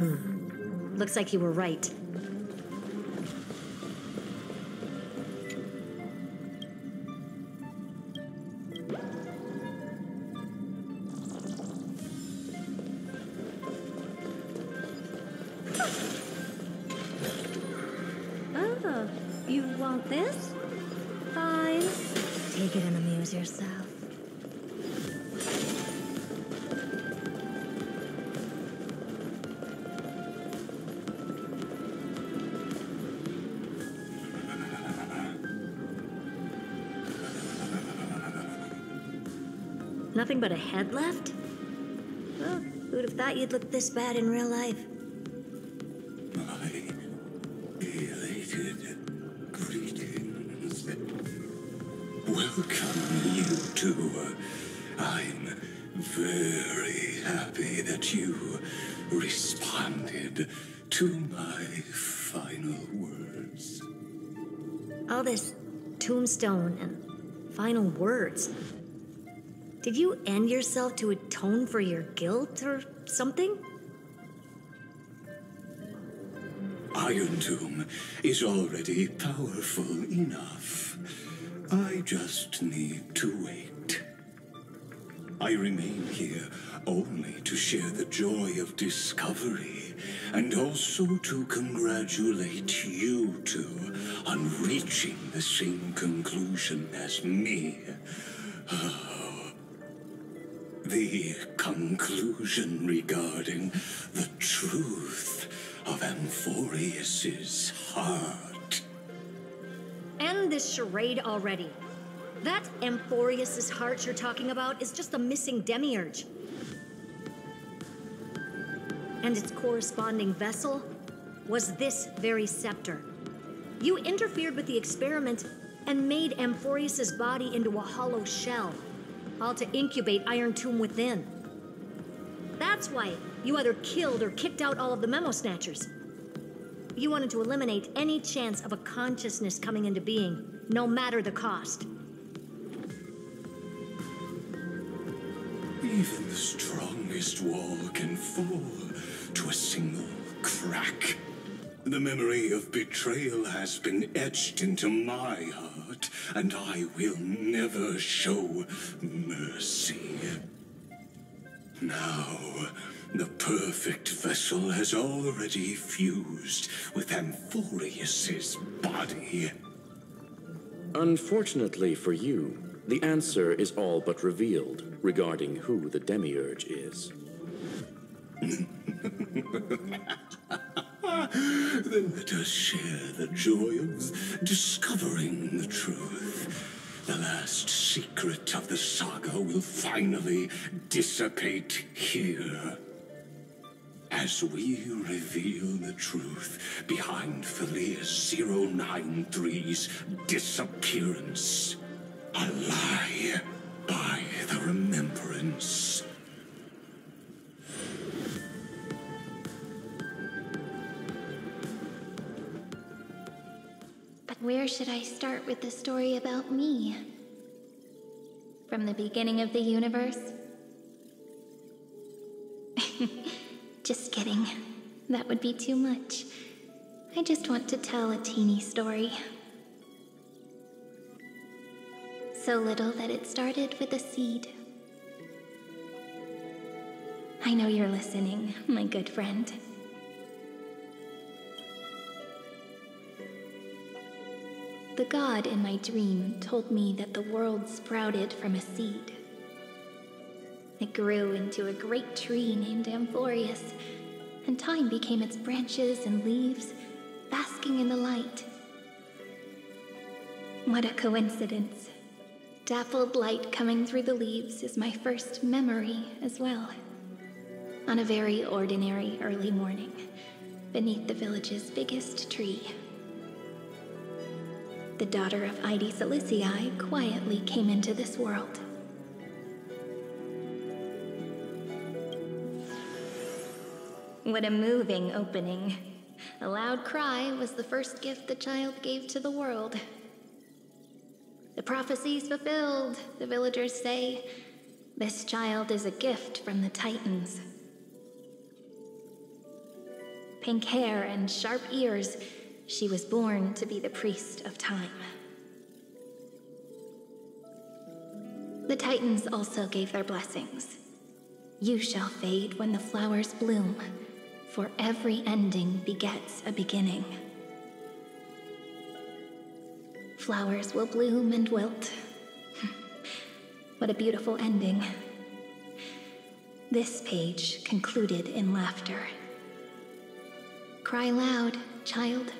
Looks like you were right. Oh, you want this? Fine. Take it and amuse yourself. Nothing but a head left? Well, who'd have thought you'd look this bad in real life? My elated greetings. Welcome, you two. I'm very happy that you responded to my final words. All this tombstone and final words. Did you end yourself to atone for your guilt or something? Iron Tomb is already powerful enough. I just need to wait. I remain here only to share the joy of discovery and also to congratulate you two on reaching the same conclusion as me. The conclusion regarding the truth of Amphorius's heart. End this charade already. That Amphorius's heart you're talking about is just a missing demiurge. And its corresponding vessel was this very scepter. You interfered with the experiment and made Amphorius's body into a hollow shell, all to incubate Iron Tomb within. That's why you either killed or kicked out all of the Memo Snatchers. You wanted to eliminate any chance of a consciousness coming into being, no matter the cost. Even the strongest wall can fall to a single crack. The memory of betrayal has been etched into my heart, and I will never show mercy. Now, the perfect vessel has already fused with Amphorius's body. Unfortunately for you, the answer is all but revealed regarding who the demiurge is. Then let us share the joy of discovering the truth. The last secret of the saga will finally dissipate here. As we reveal the truth behind Felius 093's disappearance. A lie by the remembrance. But where should I start with the story about me? From the beginning of the universe? Just kidding. That would be too much. I just want to tell a teeny story. So little that it started with a seed. I know you're listening, my good friend. The god in my dream told me that the world sprouted from a seed. It grew into a great tree named Amphorius, and time became its branches and leaves, basking in the light. What a coincidence. Dappled light coming through the leaves is my first memory as well. On a very ordinary early morning, beneath the village's biggest tree. The daughter of Ide Silicii quietly came into this world. What a moving opening. A loud cry was the first gift the child gave to the world. The prophecy's fulfilled, the villagers say. This child is a gift from the Titans. pink hair and sharp ears, she was born to be the priest of time. The Titans also gave their blessings. You shall fade when the flowers bloom, for every ending begets a beginning. Flowers will bloom and wilt. What a beautiful ending. This page concluded in laughter. Cry loud, child.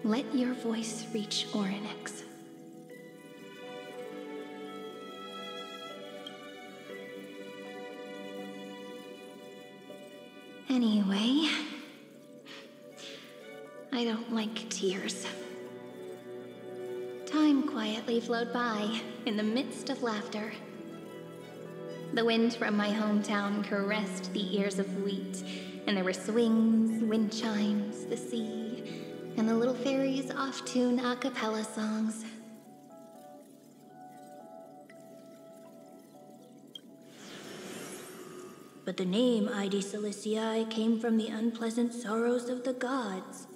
Let your voice reach Orynyx. Anyway, I don't like tears. Time quietly flowed by in the midst of laughter. The wind from my hometown caressed the ears of wheat, and there were swings, wind chimes, the sea, and the little fairies off-tune a cappella songs. But the name Ide Ciliciae came from the unpleasant sorrows of the gods.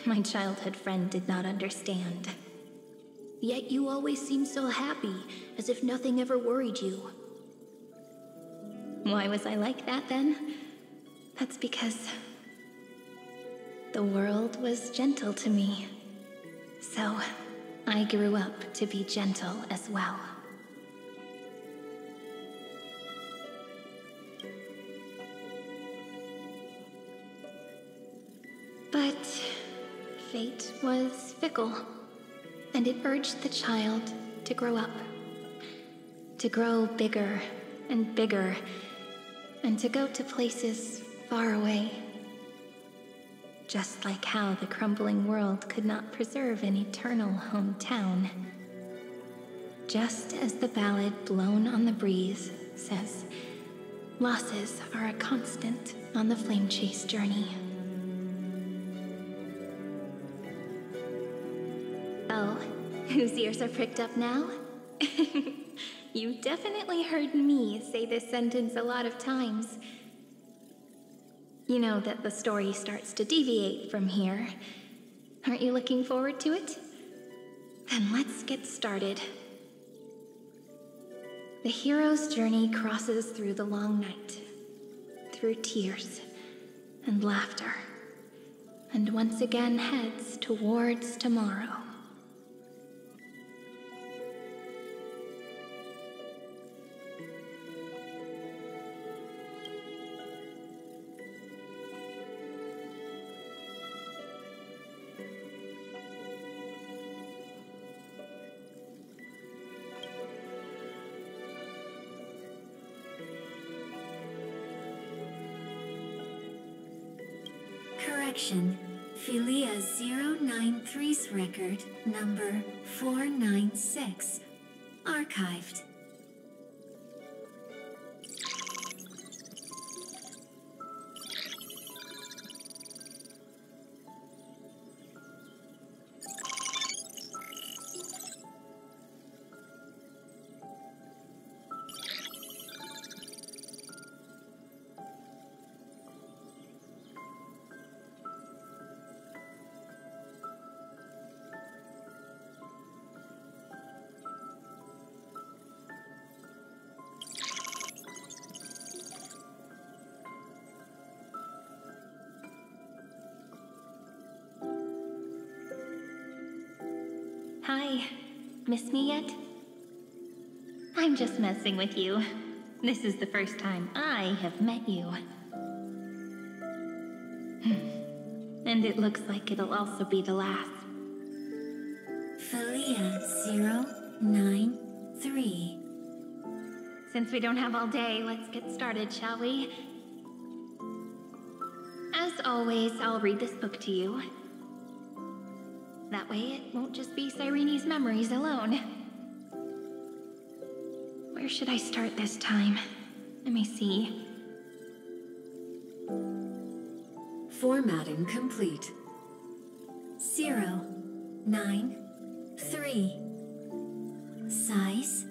My childhood friend did not understand. Yet you always seemed so happy, as if nothing ever worried you. Why was I like that then? That's because the world was gentle to me. So I grew up to be gentle as well. But fate was fickle, and it urged the child to grow up. To grow bigger and bigger, and to go to places far away. Just like how the crumbling world could not preserve an eternal hometown. Just as the ballad blown on the breeze says, losses are a constant on the flame chase journey. Oh, whose ears are pricked up now? You definitely heard me say this sentence a lot of times. You know that the story starts to deviate from here. Aren't you looking forward to it? Then let's get started. The hero's journey crosses through the long night, through tears and laughter, and once again heads towards tomorrow. Correction. Philia 093's record number 496. Archived. Hi. Miss me yet? I'm just messing with you. This is the first time I have met you. And it looks like it'll also be the last. Philia 093. Since we don't have all day, let's get started, shall we? As always, I'll read this book to you. That way it won't just be Cyrene's memories alone. Where should I start this time? Let me see. Formatting complete. 093. Size.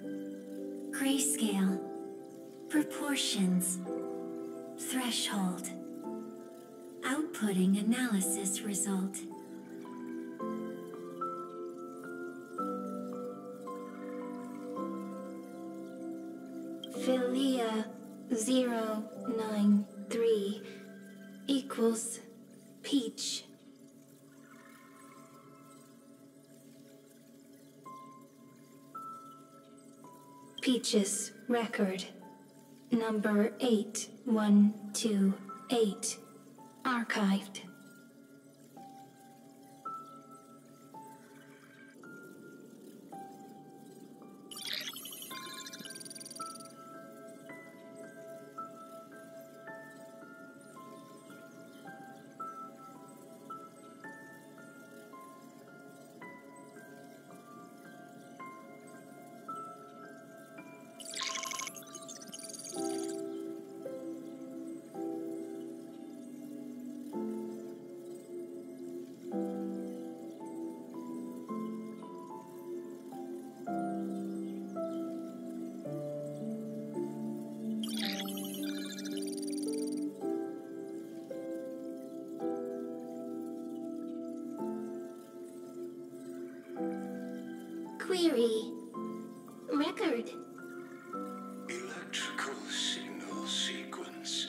Grayscale. Proportions. Threshold. Outputting analysis result. Philia 093 equals Peach. Peach's record, number 8128, archived. Query. Record. Electrical signal sequence.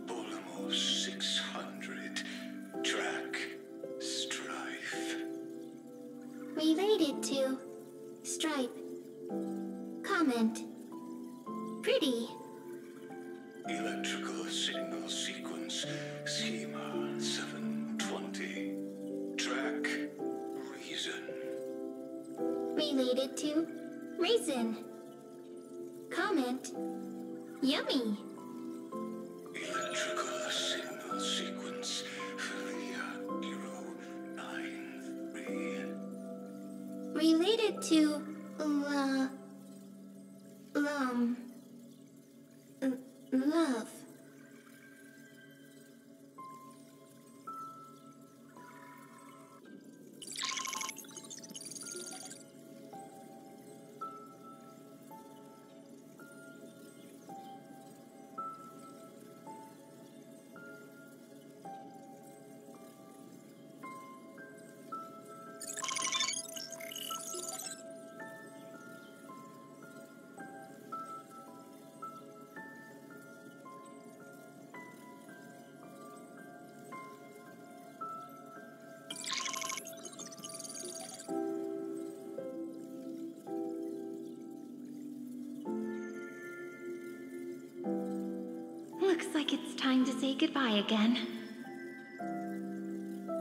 Bolamos 600. Track. Strife. Related to Stripe. Comment. Pretty. Electrical signal sequence. Schema 720. Track. Reason. Related to Raisin. Comment. Yummy. Electrical signal sequence. Philia 093. Related to love. Looks like it's time to say goodbye again.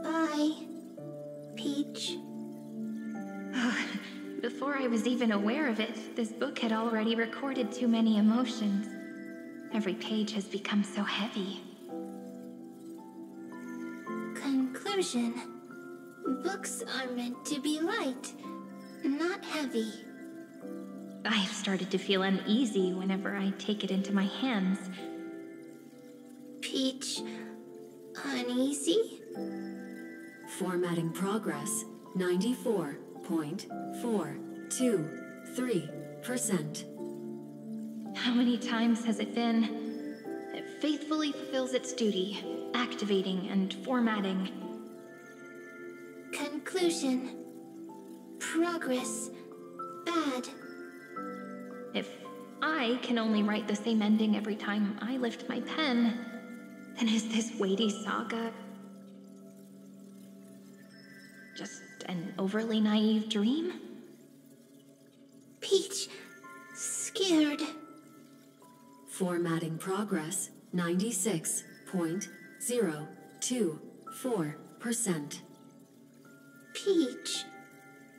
Bye, Peach. Before I was even aware of it, this book had already recorded too many emotions. Every page has become so heavy. Conclusion. Books are meant to be light, not heavy. I've started to feel uneasy whenever I take it into my hands. Peach, uneasy? Formatting progress 94.423%. How many times has it been? It faithfully fulfills its duty, activating and formatting. Conclusion. Progress. Bad. If I can only write the same ending every time I lift my pen, then is this weighty saga just an overly naive dream? Peach, scared. Formatting progress 96.024%. Peach,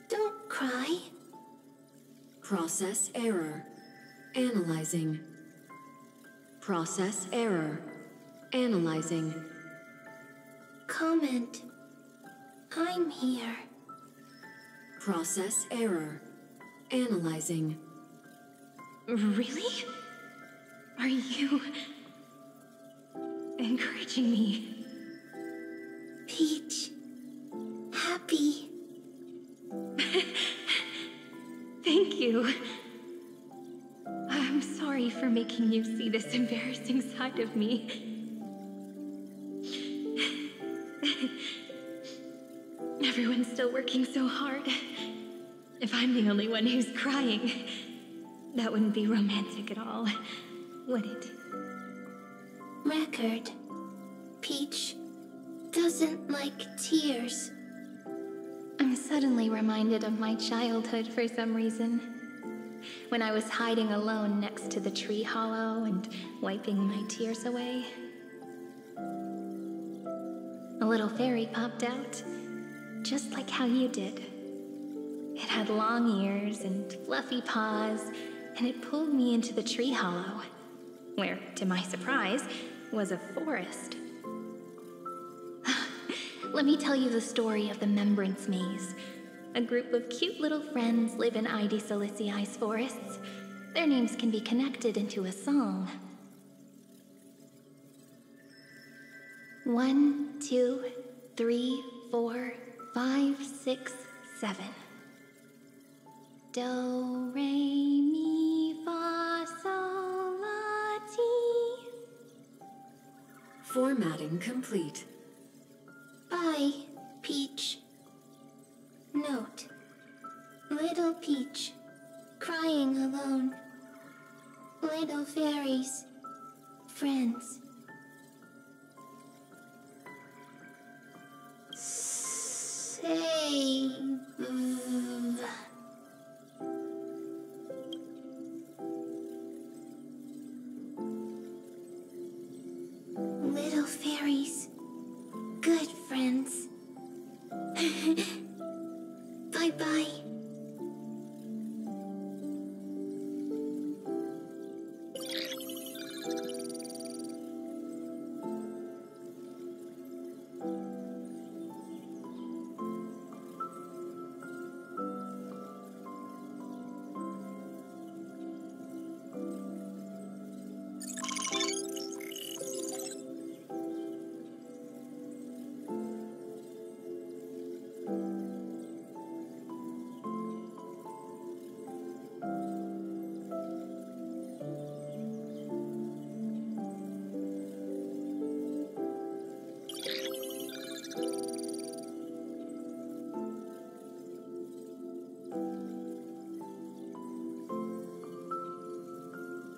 don't cry. Process error. Analyzing. Process error. Analyzing. Comment. I'm here. Process error. Analyzing. Really? Are you encouraging me? Peach, happy. Thank you. I'm sorry for making you see this embarrassing side of me. Everyone's still working so hard. If I'm the only one who's crying, that wouldn't be romantic at all, would it? Record. Peach doesn't like tears. I'm suddenly reminded of my childhood for some reason. When I was hiding alone next to the tree hollow and wiping my tears away. A little fairy popped out, just like how you did. It had long ears and fluffy paws, and it pulled me into the tree hollow, where, to my surprise, was a forest. Let me tell you the story of the Membrance Maze. A group of cute little friends live in Ide Silicii's forests. Their names can be connected into a song. 1, 2, 3, 4, 5, 6, 7. Do, re, mi, fa, sol, la, ti. Formatting complete. Bye, Peach. Note. Little Peach, crying alone. Little fairies, friends. Save. Little fairies, good friends. Bye-bye.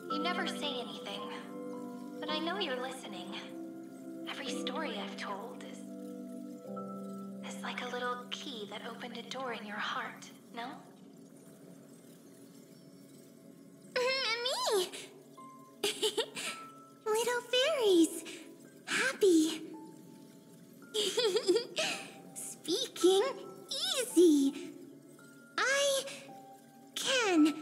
You never say anything, but I know you're listening. Every story I've told is like a little key that opened a door in your heart, no? Me! Little fairies, happy. Speaking easy. I can.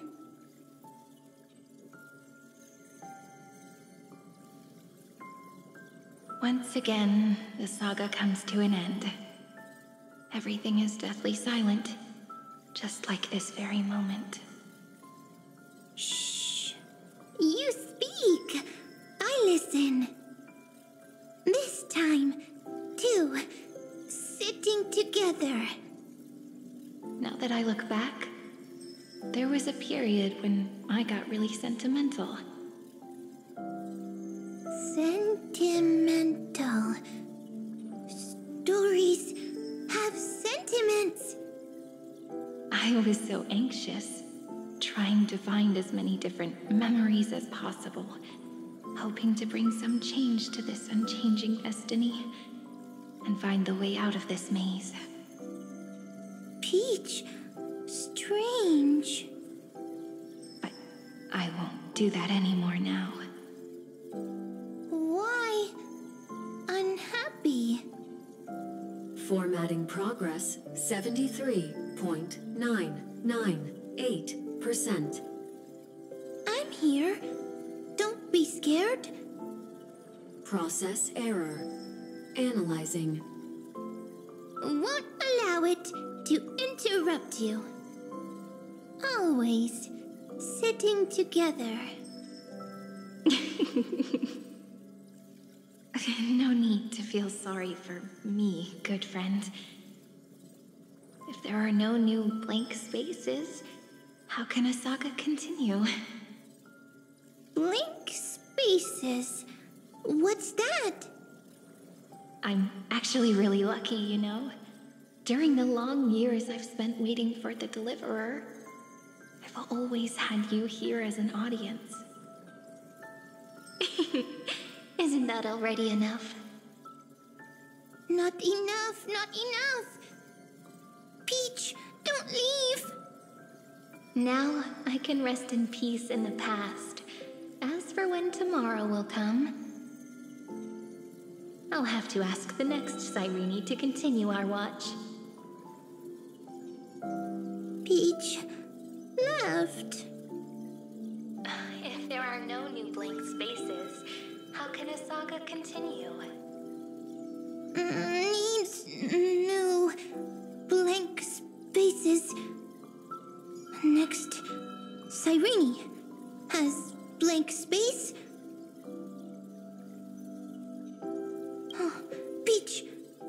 Once again, the saga comes to an end. Everything is deathly silent, just like this very moment. Shh. You speak. I listen. This time, too. Sitting together. Now that I look back, there was a period when I got really sentimental. Sentimental. Stories have sentiments. I was so anxious, trying to find as many different memories as possible, hoping to bring some change to this unchanging destiny and find the way out of this maze. Peach, strange. But I won't do that anymore now. Why unhappy? Formatting progress 73.998%. I'm here. Don't be scared. Process error. Analyzing. Won't allow it to interrupt you. Always sitting together. No need to feel sorry for me, good friend. If there are no new blank spaces, how can a saga continue? Blank spaces? What's that? I'm actually really lucky, you know. During the long years I've spent waiting for the Deliverer, I've always had you here as an audience. Isn't that already enough? Not enough, not enough! Peach, don't leave! Now I can rest in peace in the past. As for when tomorrow will come, I'll have to ask the next Cyrene to continue our watch. Peach left. If there are no new blank spaces, how can a saga continue? Needs new blank spaces. Next, Cyrene has blank space. Oh, Peach,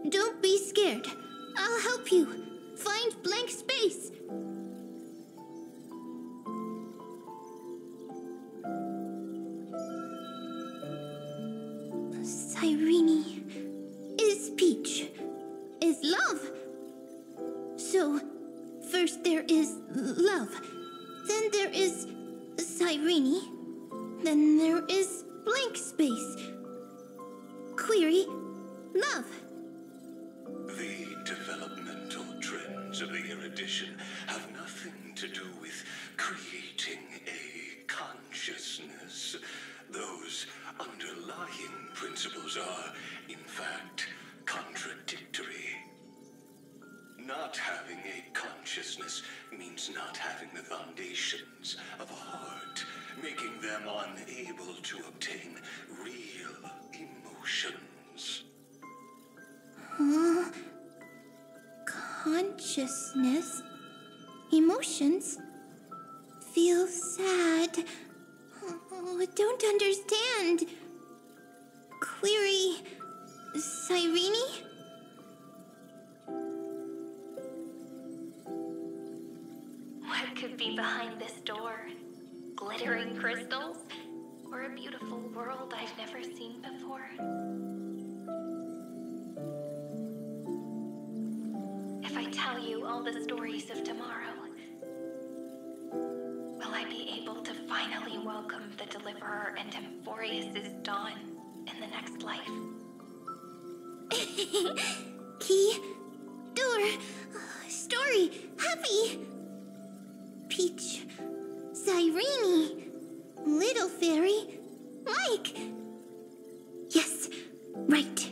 don't be scared. I'll help you find blank space. Cyrene is Peach, is love. So, first there is love, then there is Cyrene, then there is blank space. Query, love. The developmental trends of the erudition have nothing to do with creating a consciousness. Those underlying principles are, in fact, contradictory. Not having a consciousness means not having the foundations of a heart, making them unable to obtain real emotions. Consciousness, emotions, feel sad. Oh, don't understand. Query, Cyrene? What could be behind this door? Glittering crystals? Or a beautiful world I've never seen before? If I tell you all the stories of tomorrow, will I be able to finally welcome the Deliverer and Amphorius' dawn in the next life? Key, door, story, happy. Peach, Cyrene, little fairy, Mike. Yes, right.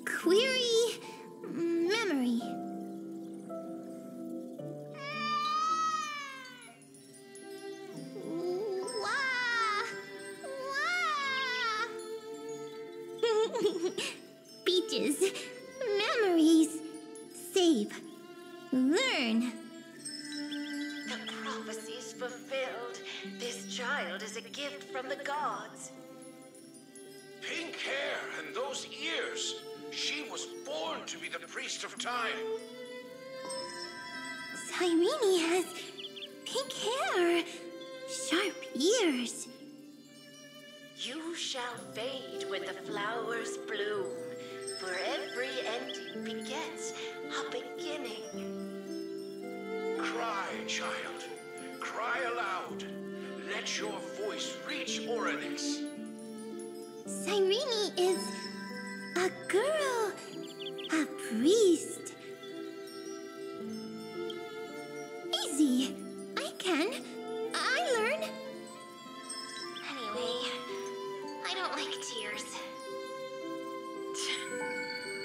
Query, memory. Wah! Wah! Peaches, memories, save, learn. The prophecy's fulfilled. This child is a gift from the gods. Pink hair and those ears. She was born to be the priest of time. Cyrene has pink hair, sharp ears. You shall fade when the flowers bloom, for every ending begets a beginning. Cry, child. Cry aloud. Let your voice reach Oryx. Cyrene is a girl, a priest. Easy. I can. I learn. Anyway, I don't like tears.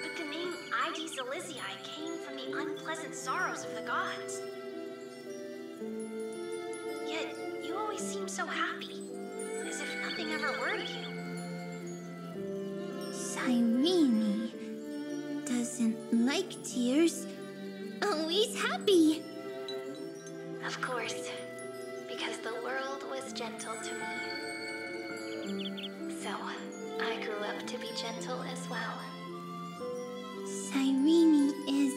But the name Id Zelizii came from the unpleasant sorrows of the gods. Yet, you always seem so happy, as if nothing ever worried you. Cyrene doesn't like tears. Always happy. Of course, because the world was gentle to me. So, I grew up to be gentle as well. Cyrene is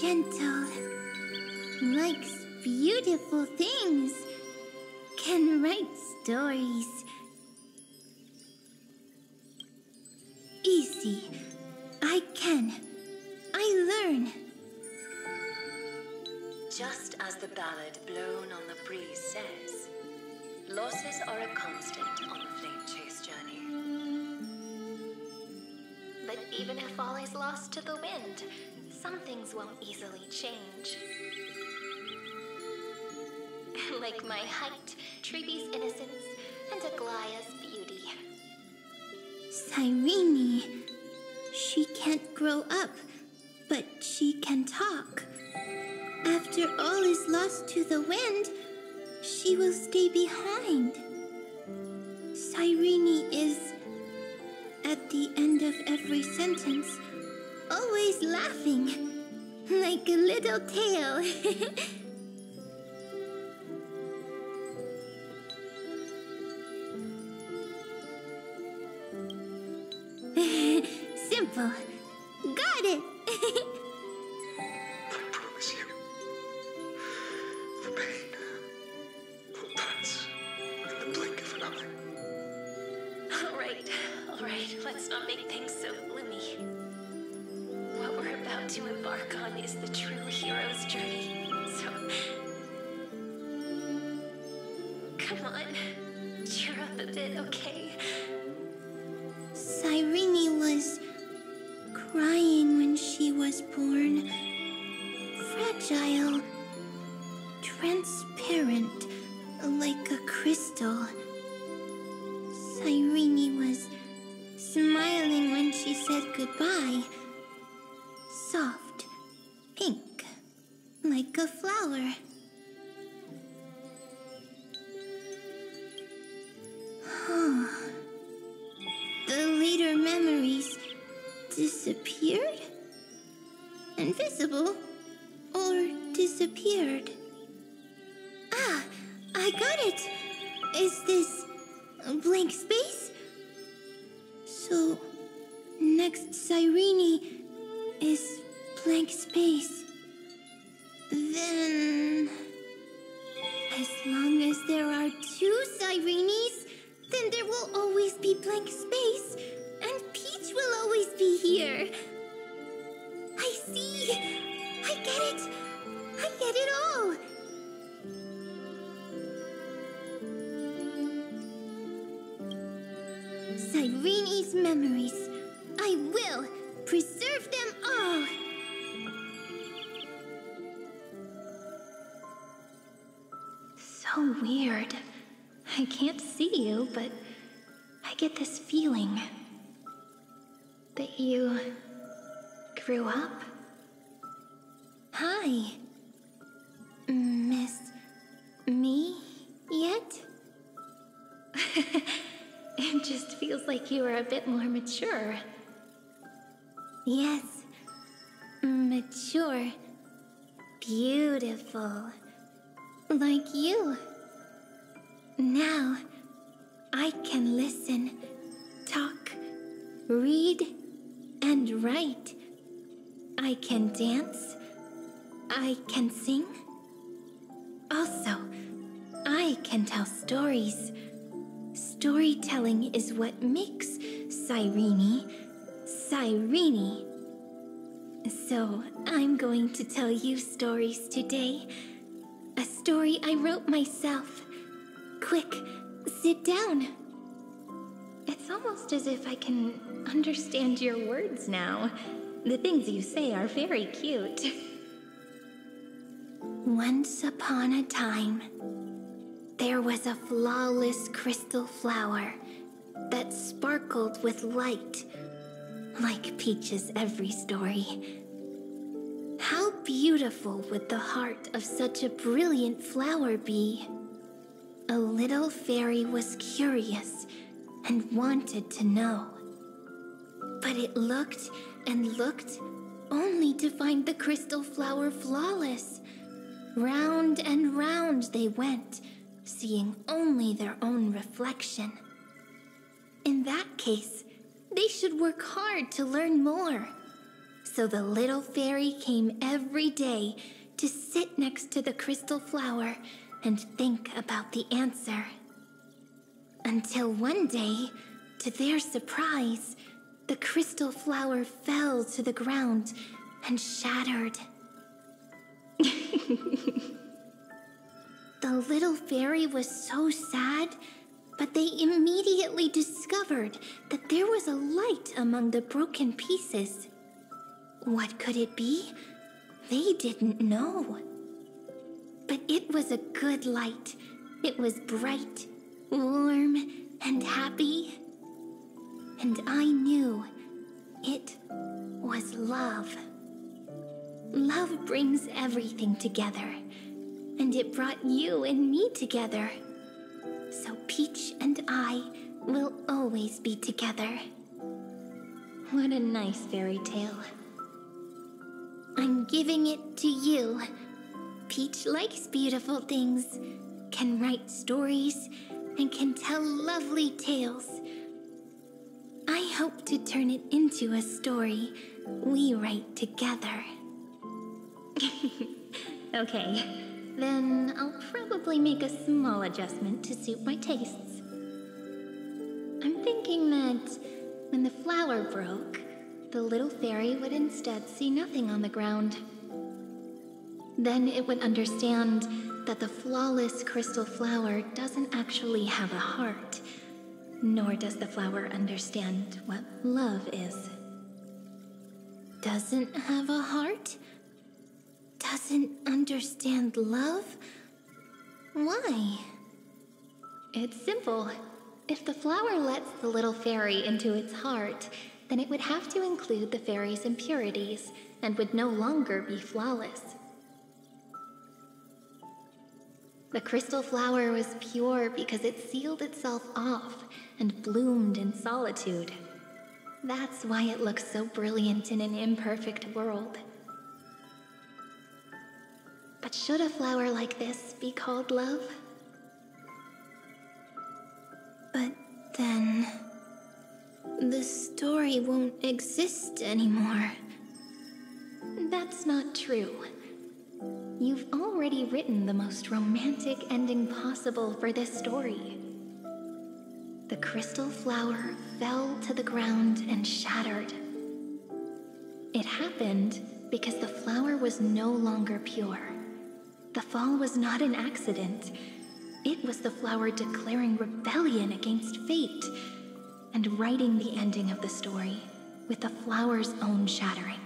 gentle, likes beautiful things, can write stories. Easy. I can. the ballad blown on the breeze says, losses are a constant on the flame chase journey. But even if all is lost to the wind, some things won't easily change. Like my height, Triby's innocence, and Aglaya's beauty. Cyrene. She can't grow up, but she can talk. After all is lost to the wind, she will stay behind. Cyrene is, at the end of every sentence, always laughing, like a little tail. Simple. Got it. I promise you, the pain will pass in the blink of an eye. All right, let's not make things so gloomy. What we're about to embark on is the true hero's journey, so... Come on, cheer up a bit, okay? Cyrene was crying when she was born. Fragile, transparent, like a crystal. Cyrene was smiling when she said goodbye. Soft, pink, like a flower. The later memories disappeared? Invisible? Or disappeared? Ah, I got it! Is this a blank space? So, next Cyrene is blank space. Then... as long as there are two Cyrenes, then there will always be blank space, and Peach will always be here. I see! I get it! I get it all! Cyrene's memories. I will preserve them all! So weird. I can't see you, but I get this feeling that you grew up. Hi. Miss me yet? It just feels like you are a bit more mature. Yes. Mature. Beautiful. Like you. Now, I can listen, talk, read, and write. I can dance. I can sing. Also, I can tell stories. Storytelling is what makes Cyrene, Cyrene. So, I'm going to tell you stories today. A story I wrote myself. Quick, sit down. It's almost as if I can understand your words now. The things you say are very cute. Once upon a time, there was a flawless crystal flower that sparkled with light, like Peach's every story. How beautiful would the heart of such a brilliant flower be? A little fairy was curious and wanted to know. But it looked and looked only to find the crystal flower flawless. Round and round they went, seeing only their own reflection. In that case, they should work hard to learn more. So the little fairy came every day to sit next to the crystal flower and think about the answer. Until one day, to their surprise, the crystal flower fell to the ground and shattered. The little fairy was so sad, but they immediately discovered that there was a light among the broken pieces. What could it be? They didn't know. But it was a good light. It was bright, warm, and happy. And I knew it was love. Love brings everything together, and it brought you and me together. So Peach and I will always be together. What a nice fairy tale. I'm giving it to you. Peach likes beautiful things, can write stories, and can tell lovely tales. I hope to turn it into a story we write together. Okay, then I'll probably make a small adjustment to suit my tastes. I'm thinking that when the flower broke, the little fairy would instead see nothing on the ground. Then it would understand that the flawless crystal flower doesn't actually have a heart, nor does the flower understand what love is. Doesn't have a heart? Doesn't understand love? Why? It's simple. If the flower lets the little fairy into its heart, then it would have to include the fairy's impurities and would no longer be flawless. The crystal flower was pure because it sealed itself off and bloomed in solitude. That's why it looks so brilliant in an imperfect world. But should a flower like this be called love? But then the story won't exist anymore. That's not true. You've already written the most romantic ending possible for this story. The crystal flower fell to the ground and shattered. It happened because the flower was no longer pure. The fall was not an accident. It was the flower declaring rebellion against fate and writing the ending of the story with the flower's own shattering.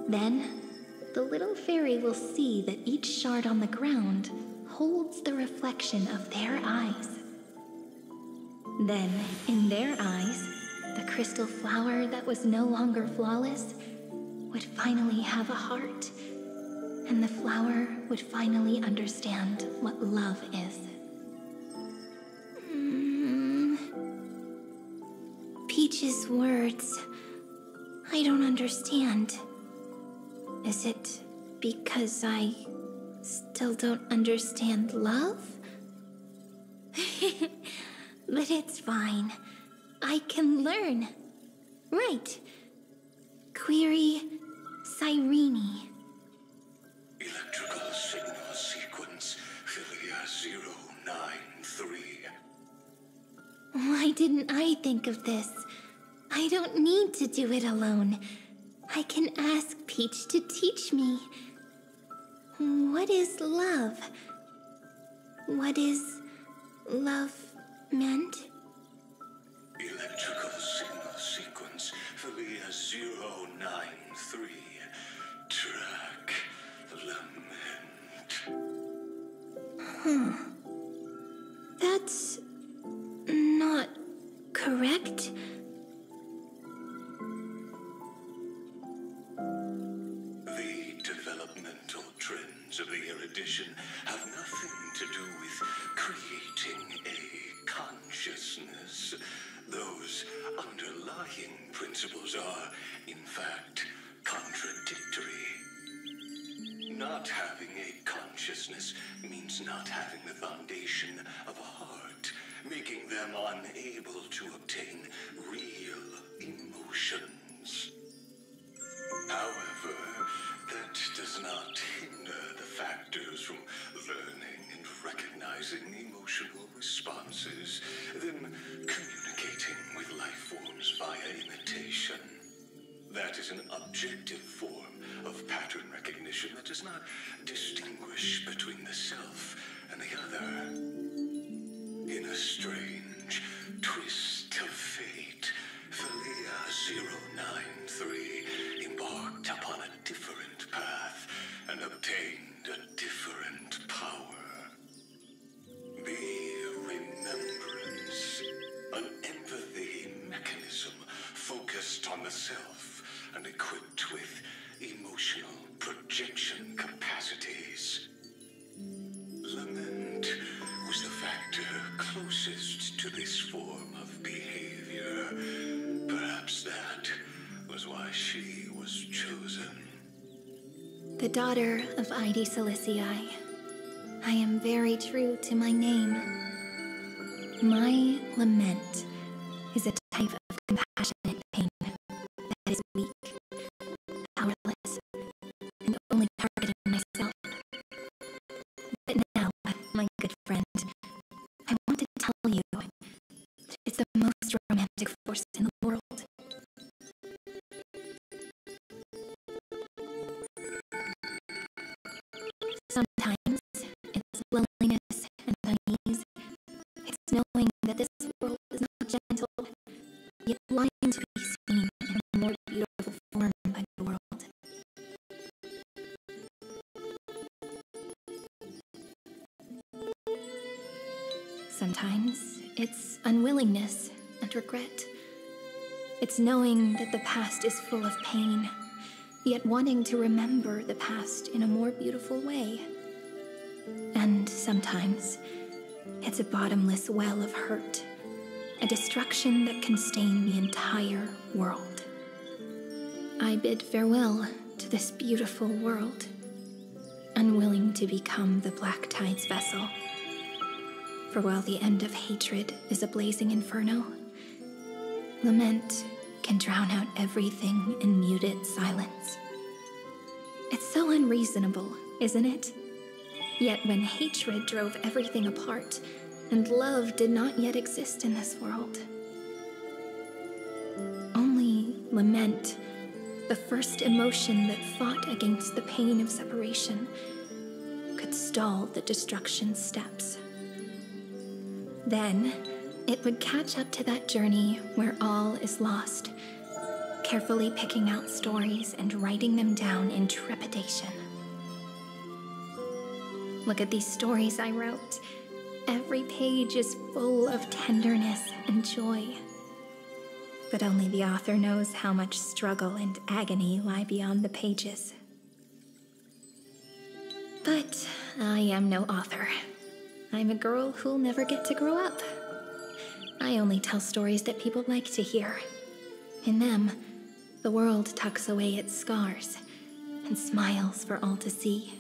Then, the little fairy will see that each shard on the ground holds the reflection of their eyes. Then, in their eyes, the crystal flower that was no longer flawless would finally have a heart, and the flower would finally understand what love is. Peach's words, I don't understand. Is it because I still don't understand love? But it's fine. I can learn. Right. Query Cyrene. Electrical signal sequence, Philia 093. Why didn't I think of this? I don't need to do it alone. I can ask Peach to teach me. What is love? What is love meant? Electrical signal sequence, Philia 093. Track lament. That's not correct. The developmental trends of the erudition have nothing to do with creating a consciousness. Those underlying principles are, in fact, contradictory. Not having a consciousness means not having the foundation of a heart, making them unable to obtain real emotions. However, that does not hinder the factors from learning and recognizing emotional responses, then communicating with life forms via imitation. That is an objective form of pattern recognition that does not distinguish between the self and the other. In a strange twist of fate, Felia 093 embarked upon a different path and obtained a different power. Be remembrance, an empathy mechanism focused on the self and equipped with emotional projection capacities. Lament was the factor closest to this form of behavior. Perhaps that was why she was chosen. The daughter of Ide Silicii. I am very true to my name. My lament is a type of compassionate pain that is weak, powerless, and only targeting myself. But now, my good friend, I want to tell you that it's the most romantic force in the world. Sometimes it's loneliness and unease. It's knowing that this world is not gentle, yet longing to be seen in a more beautiful form by the world. Sometimes it's unwillingness and regret. It's knowing that the past is full of pain, yet wanting to remember the past in a more beautiful way. And sometimes it's a bottomless well of hurt, a destruction that can stain the entire world. I bid farewell to this beautiful world, unwilling to become the Black Tide's vessel. For while the end of hatred is a blazing inferno, lament can drown out everything in muted silence. It's so unreasonable, isn't it? Yet when hatred drove everything apart, and love did not yet exist in this world, only lament, the first emotion that fought against the pain of separation, could stall the destruction's steps. Then, it would catch up to that journey where all is lost, carefully picking out stories and writing them down in trepidation. Look at these stories I wrote. Every page is full of tenderness and joy. But only the author knows how much struggle and agony lie beyond the pages. But I am no author. I'm a girl who'll never get to grow up. I only tell stories that people like to hear. In them, the world tucks away its scars and smiles for all to see.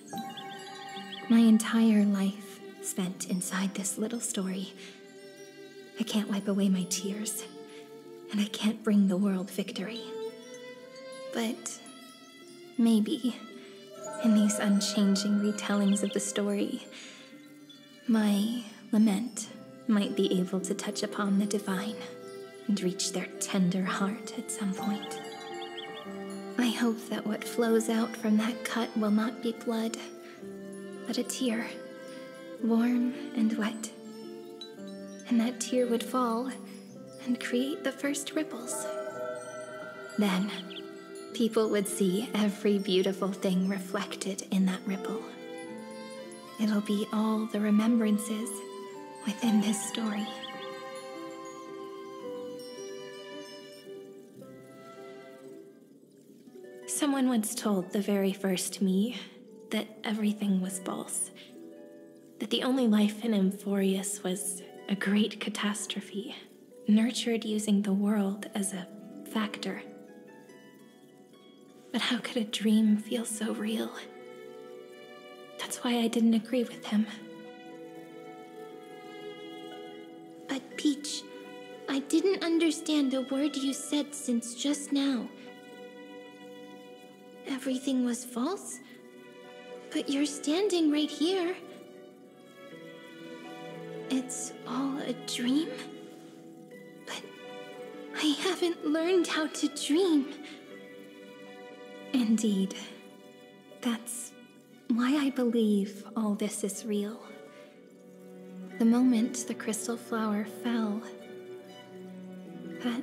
My entire life spent inside this little story. I can't wipe away my tears, and I can't bring the world victory. But maybe, in these unchanging retellings of the story, my lament might be able to touch upon the divine and reach their tender heart at some point. I hope that what flows out from that cut will not be blood, but a tear, warm and wet. And that tear would fall and create the first ripples. Then, people would see every beautiful thing reflected in that ripple. It'll be all the remembrances within this story. Someone once told the very first me that everything was false, that the only life in Amphorius was a great catastrophe, nurtured using the world as a factor. But how could a dream feel so real? That's why I didn't agree with him. But Peach, I didn't understand a word you said since just now. Everything was false? But you're standing right here. It's all a dream? But I haven't learned how to dream. Indeed, That's why I believe all this is real. The moment the crystal flower fell, that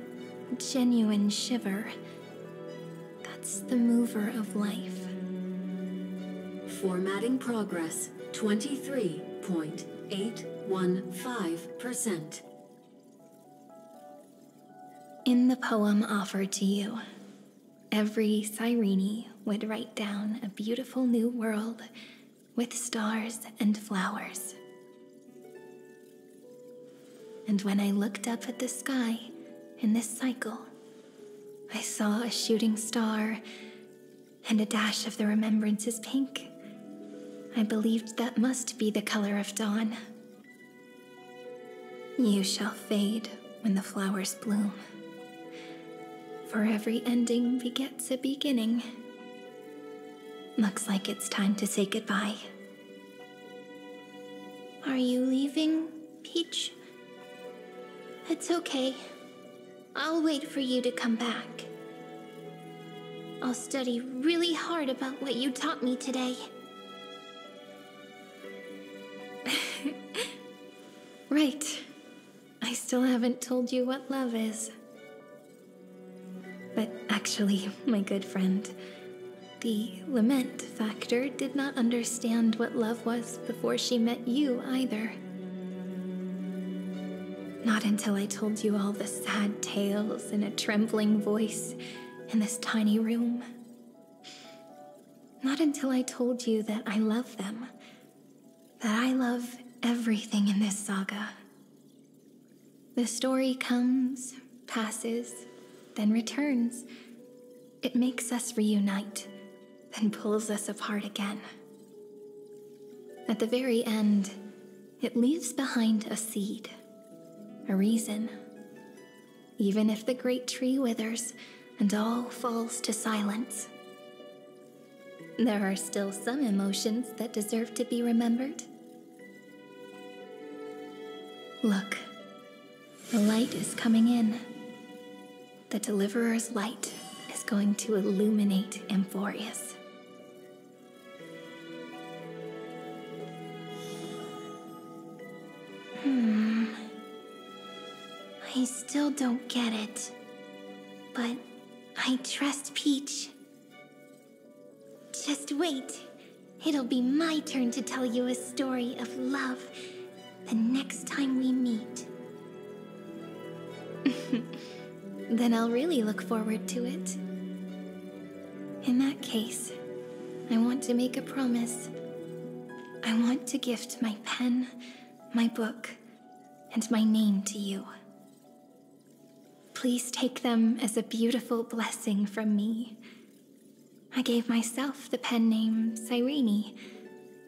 genuine shiver, that's the mover of life. Formatting progress 23.815%. In the poem offered to you, every Cyrene would write down a beautiful new world with stars and flowers. And when I looked up at the sky in this cycle, I saw a shooting star and a dash of the remembrance's pink. I believed that must be the color of dawn. You shall fade when the flowers bloom. For every ending begets a beginning. Looks like it's time to say goodbye. Are you leaving, Peach? It's okay. I'll wait for you to come back. I'll study really hard about what you taught me today. Right. I still haven't told you what love is. But actually, my good friend, the lament factor did not understand what love was before she met you either. Not until I told you all the sad tales in a trembling voice in this tiny room. Not until I told you that I love them, that I love everything in this saga. The story comes, passes, then returns. It makes us reunite, then pulls us apart again. At the very end, it leaves behind a seed, a reason. Even if the great tree withers and all falls to silence, there are still some emotions that deserve to be remembered. Look, the light is coming in. The Deliverer's light is going to illuminate Amphorius. I still don't get it. But I trust Peach. Just wait. It'll be my turn to tell you a story of love the next time we meet. Then I'll really look forward to it. In that case, I want to make a promise. I want to gift my pen, my book, and my name to you. Please take them as a beautiful blessing from me. I gave myself the pen name Cyrene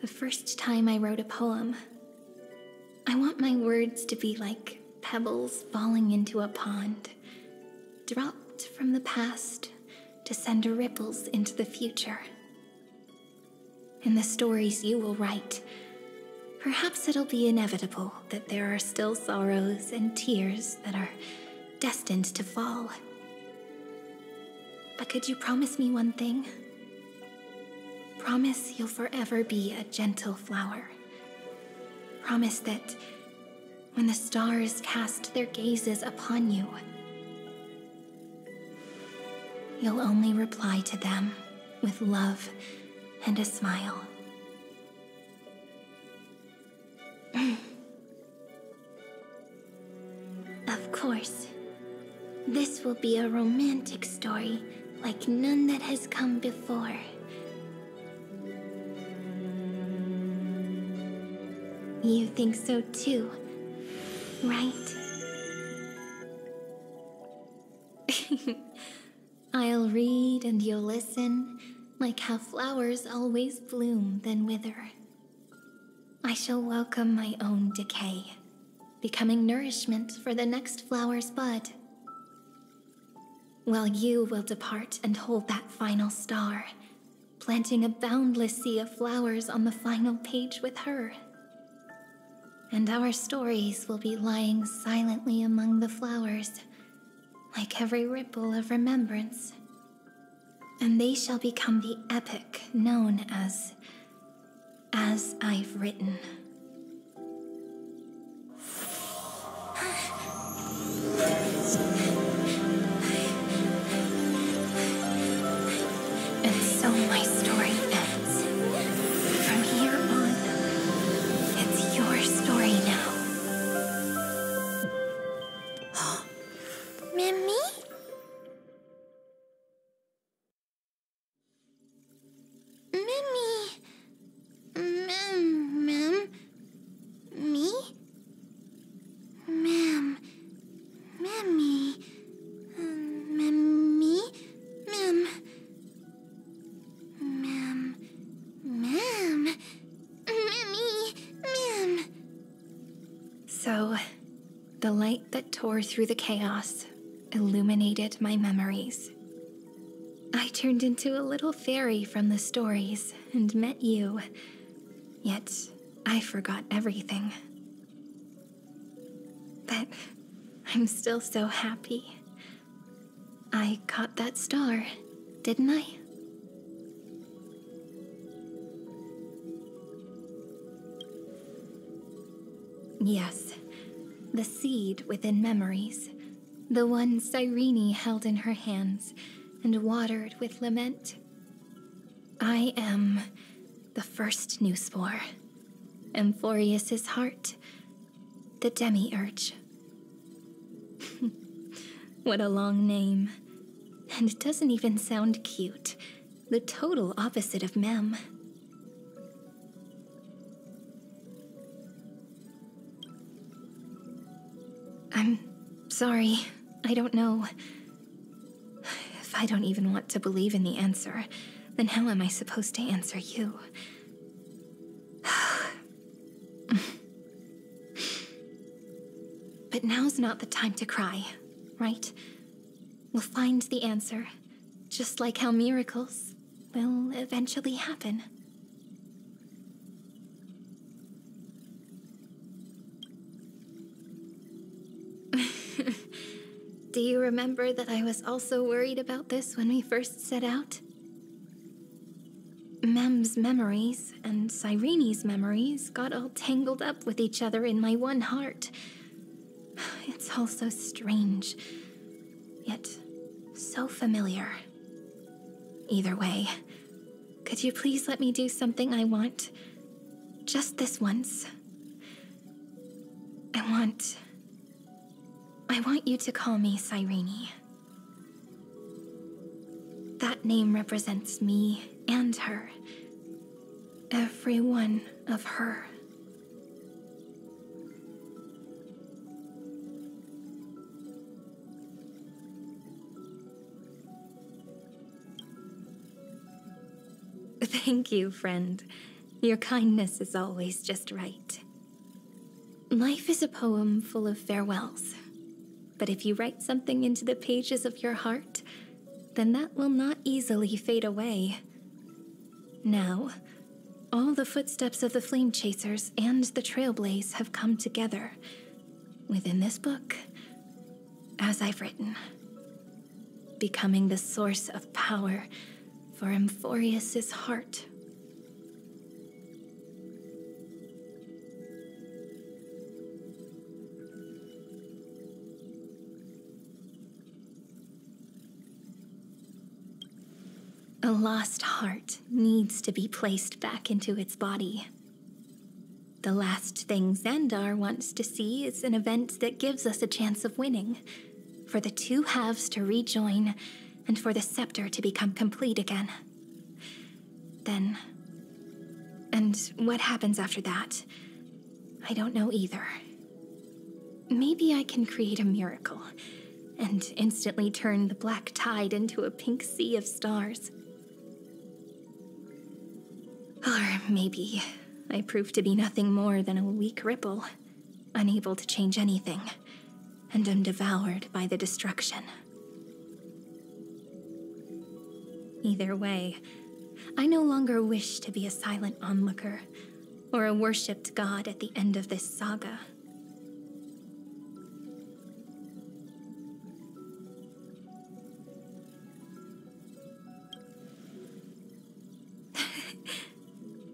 the first time I wrote a poem. I want my words to be like pebbles falling into a pond, dropped from the past to send ripples into the future. In the stories you will write, perhaps it'll be inevitable that there are still sorrows and tears that are destined to fall. But could you promise me one thing? Promise you'll forever be a gentle flower. Promise that when the stars cast their gazes upon you, you'll only reply to them with love and a smile. Of course. This will be a romantic story like none that has come before. You think so too, right? I'll read and you'll listen, like how flowers always bloom then wither. I shall welcome my own decay, becoming nourishment for the next flower's bud. While you will depart and hold that final star, planting a boundless sea of flowers on the final page with her. And our stories will be lying silently among the flowers, like every ripple of remembrance, and they shall become the epic known as I've Written. And so my story ends. From here on, it's your story now. Mimi? Mimi? Ma'am? Me? Ma'am. Mimi. Mimi? Ma'am. Ma'am. Ma'am. Mimi. Ma'am. So, the light that tore through the chaos illuminated my memories. I turned into a little fairy from the stories and met you, yet I forgot everything. But I'm still so happy. I caught that star, didn't I? Yes, the seed within memories, the one Cyrene held in her hands and watered with lament. I am the first new spore, Amphorius's heart, the demiurge. What a long name. And it doesn't even sound cute. The total opposite of Mem. I'm sorry. I don't know. If I don't even want to believe in the answer, then how am I supposed to answer you? But now's not the time to cry, right? We'll find the answer, just like how miracles will eventually happen. Do you remember that I was also worried about this when we first set out? Mem's memories and Cyrene's memories got all tangled up with each other in my one heart. It's all so strange, yet so familiar. Either way, could you please let me do something I want? Just this once. I want you to call me Cyrene. That name represents me and her. Every one of her. Thank you, friend. Your kindness is always just right. Life is a poem full of farewells. But if you write something into the pages of your heart, then that will not easily fade away. Now, all the footsteps of the Flame Chasers and the Trailblaze have come together within this book, as I've written, becoming the source of power for Amphorius's heart. A lost heart needs to be placed back into its body. The last thing Xandar wants to see is an event that gives us a chance of winning, for the two halves to rejoin, and for the scepter to become complete again. Then, and what happens after that, I don't know either. Maybe I can create a miracle, and instantly turn the black tide into a pink sea of stars. Or maybe I prove to be nothing more than a weak ripple, unable to change anything, and am devoured by the destruction. Either way, I no longer wish to be a silent onlooker, or a worshipped god at the end of this saga.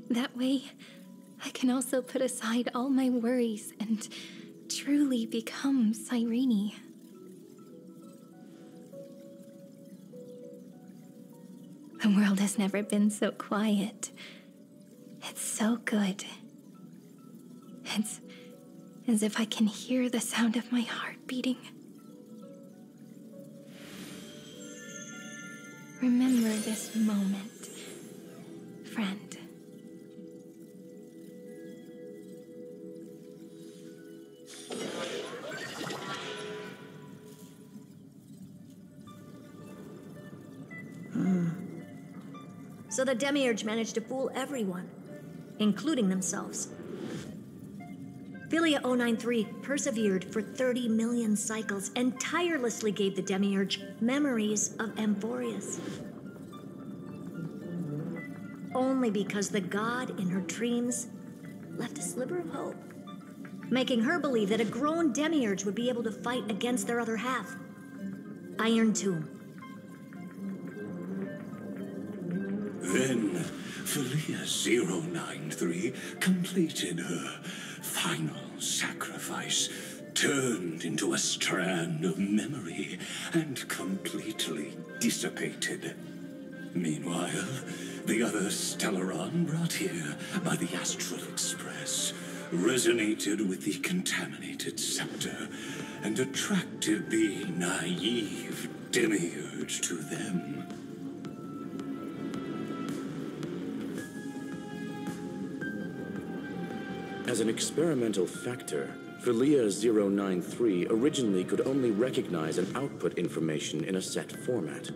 That way, I can also put aside all my worries and truly become Cyrene. The world has never been so quiet. It's so good. It's as if I can hear the sound of my heart beating. Remember this moment, friend. So the Demiurge managed to fool everyone, including themselves. Philia 093 persevered for 30 million cycles and tirelessly gave the Demiurge memories of Amphorius. Only because the god in her dreams left a sliver of hope, making her believe that a grown Demiurge would be able to fight against their other half, Iron Tomb. Then, Philia 093 completed her final sacrifice, turned into a strand of memory, and completely dissipated. Meanwhile, the other Stellaron brought here by the Astral Express resonated with the contaminated scepter and attracted the naive Demiurge to them. As an experimental factor, Philia 093 originally could only recognize and output information in a set format.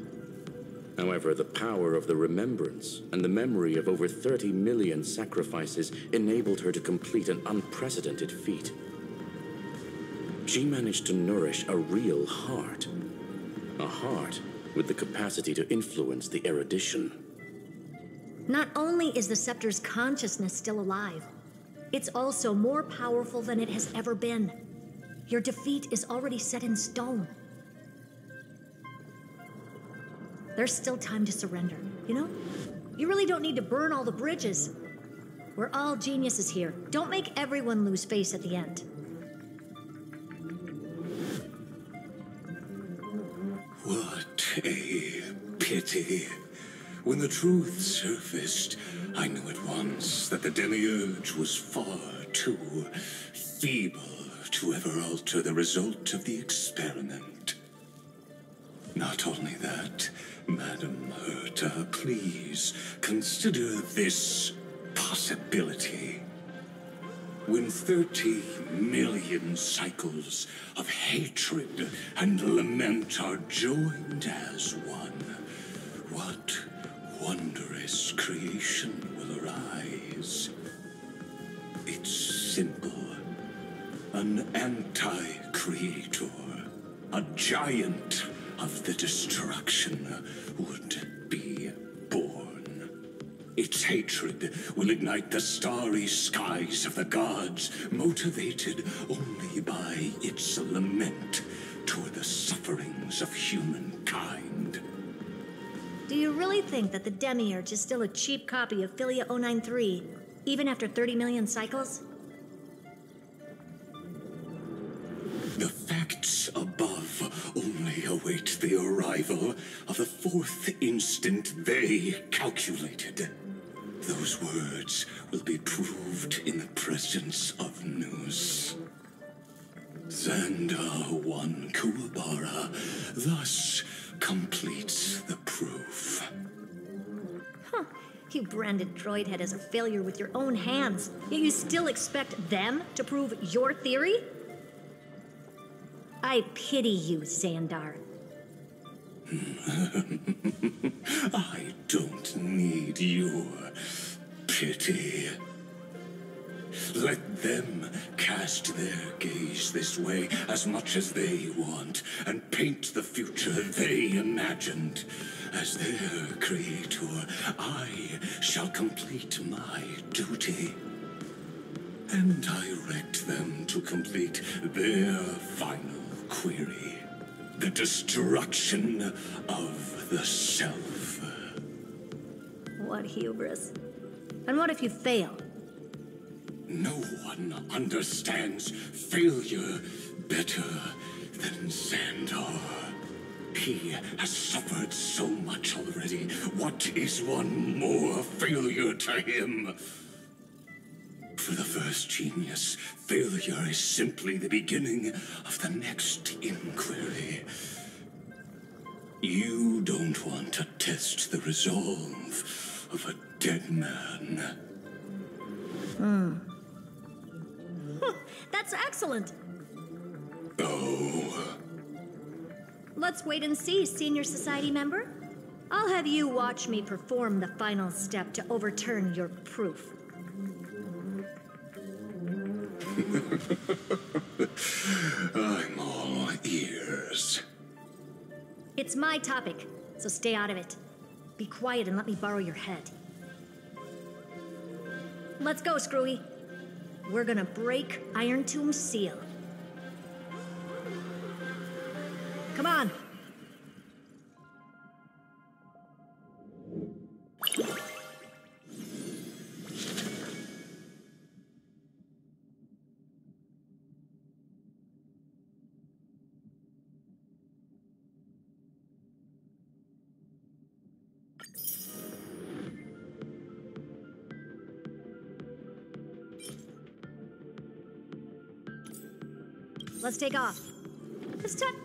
However, the power of the remembrance and the memory of over 30 million sacrifices enabled her to complete an unprecedented feat. She managed to nourish a real heart. A heart with the capacity to influence the erudition. Not only is the scepter's consciousness still alive, it's also more powerful than it has ever been. Your defeat is already set in stone. There's still time to surrender, you know? You really don't need to burn all the bridges. We're all geniuses here. Don't make everyone lose face at the end. What a pity. When the truth surfaced, I knew at once that the Demiurge was far too feeble to ever alter the result of the experiment. Not only that, Madam Herta, please consider this possibility. When 30 million cycles of hatred and lament are joined as one, what wondrous creation will arise? It's simple. An anti-creator, a giant of the destruction would be born. Its hatred will ignite the starry skies of the gods, motivated only by its lament toward the sufferings of humankind. Do you really think that the Demiurge is still a cheap copy of Philia 093, even after 30 million cycles? The facts above only await the arrival of the fourth instant they calculated. Those words will be proved in the presence of Nous. Xandar 1 Kuwabara thus completes the proof. Huh. You branded Droidhead as a failure with your own hands, yet you still expect them to prove your theory? I pity you, Xandar. I don't need your pity. Let them cast their gaze this way as much as they want and paint the future they imagined. As their creator, I shall complete my duty and direct them to complete their final query, the destruction of the self. What hubris. And what if you fail? No one understands failure better than Xandar. He has suffered so much already. What is one more failure to him? For the first genius, failure is simply the beginning of the next inquiry. You don't want to test the resolve of a dead man. That's excellent. Oh. Let's wait and see, Senior Society member. I'll have you watch me perform the final step to overturn your proof. I'm all ears. It's my topic, so stay out of it. Be quiet and let me borrow your head. Let's go, Screwy. We're gonna break Iron Tomb's seal. Come on. Let's take off. This time.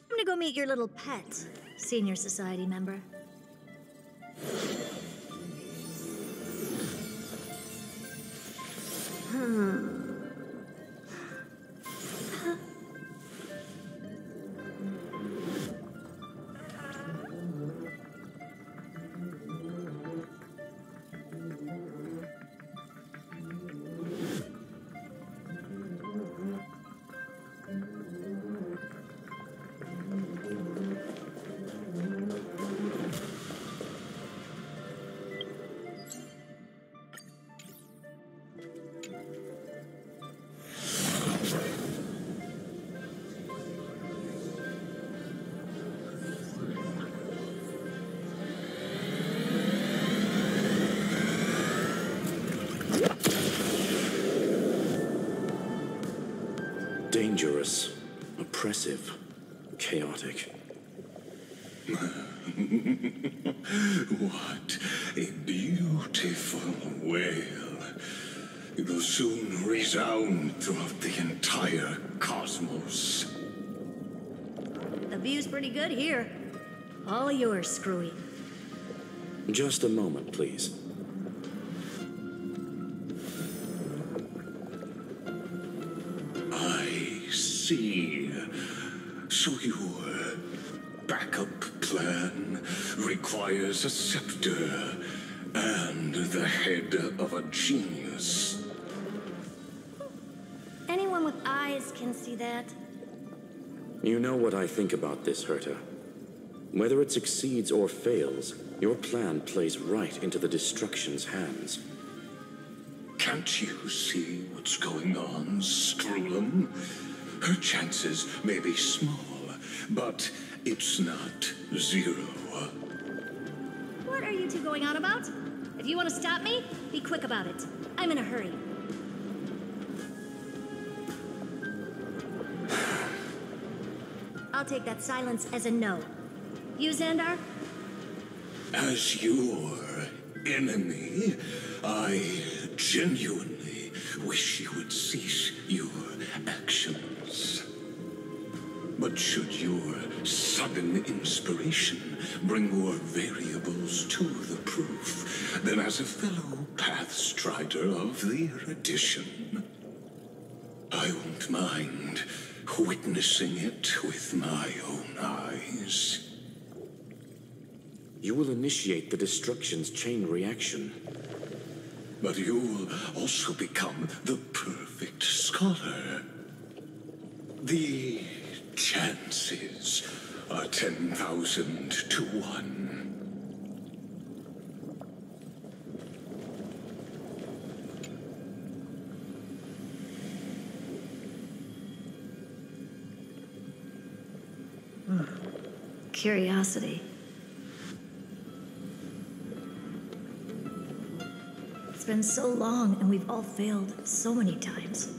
I'm gonna go meet your little pet, Senior Society member. Dangerous, oppressive, chaotic. What a beautiful wail. It will soon resound throughout the entire cosmos. The view's pretty good here. All yours, Screwy. Just a moment, please. I see. So your backup plan requires a scepter and the head of a genius. Anyone with eyes can see that. You know what I think about this, Herta. Whether it succeeds or fails, your plan plays right into the destruction's hands. Can't you see what's going on, Screwlum? Her chances may be small, but it's not zero. What are you two going on about? If you want to stop me, be quick about it. I'm in a hurry. I'll take that silence as a no. You, Xandar? As your enemy, I genuinely wish you would cease your actions. But should your sudden inspiration bring more variables to the proof, then as a fellow Pathstrider of the erudition, I won't mind witnessing it with my own eyes. You will initiate the destruction's chain reaction. But you'll also become the perfect scholar. The chances are 10,000 to 1. Curiosity. It's been so long, and we've all failed so many times.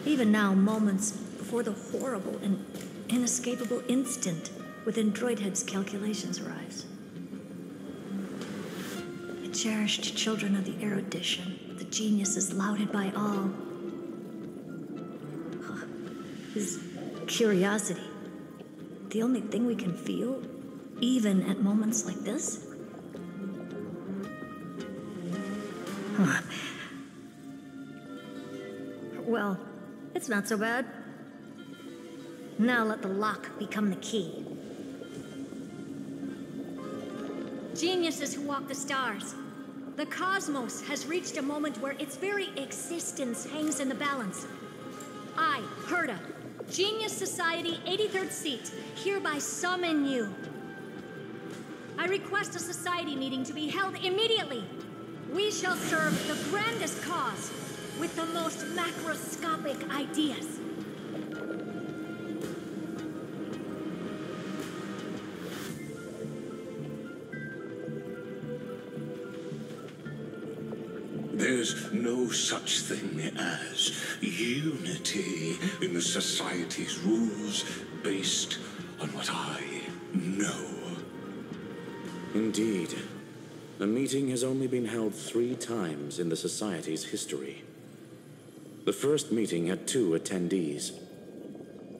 Even now, moments before the horrible and inescapable instant within Droidhead's calculations arrives. The cherished children of the erudition, the geniuses lauded by all. Is curiosity the only thing we can feel, even at moments like this? Huh. Well, it's not so bad. Now let the lock become the key. Geniuses who walk the stars. The cosmos has reached a moment where its very existence hangs in the balance. I, Herta, Genius Society 83rd seat, hereby summon you. I request a society meeting to be held immediately. We shall serve the grandest cause with the most macroscopic ideas. There's no such thing as unity in the Society's rules based on what I know. Indeed. A meeting has only been held 3 times in the Society's history. The first meeting had 2 attendees.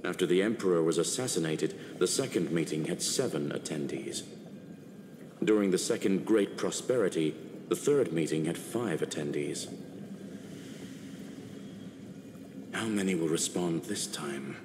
After the Emperor was assassinated, the second meeting had 7 attendees. During the Second Great Prosperity, the third meeting had 5 attendees. How many will respond this time?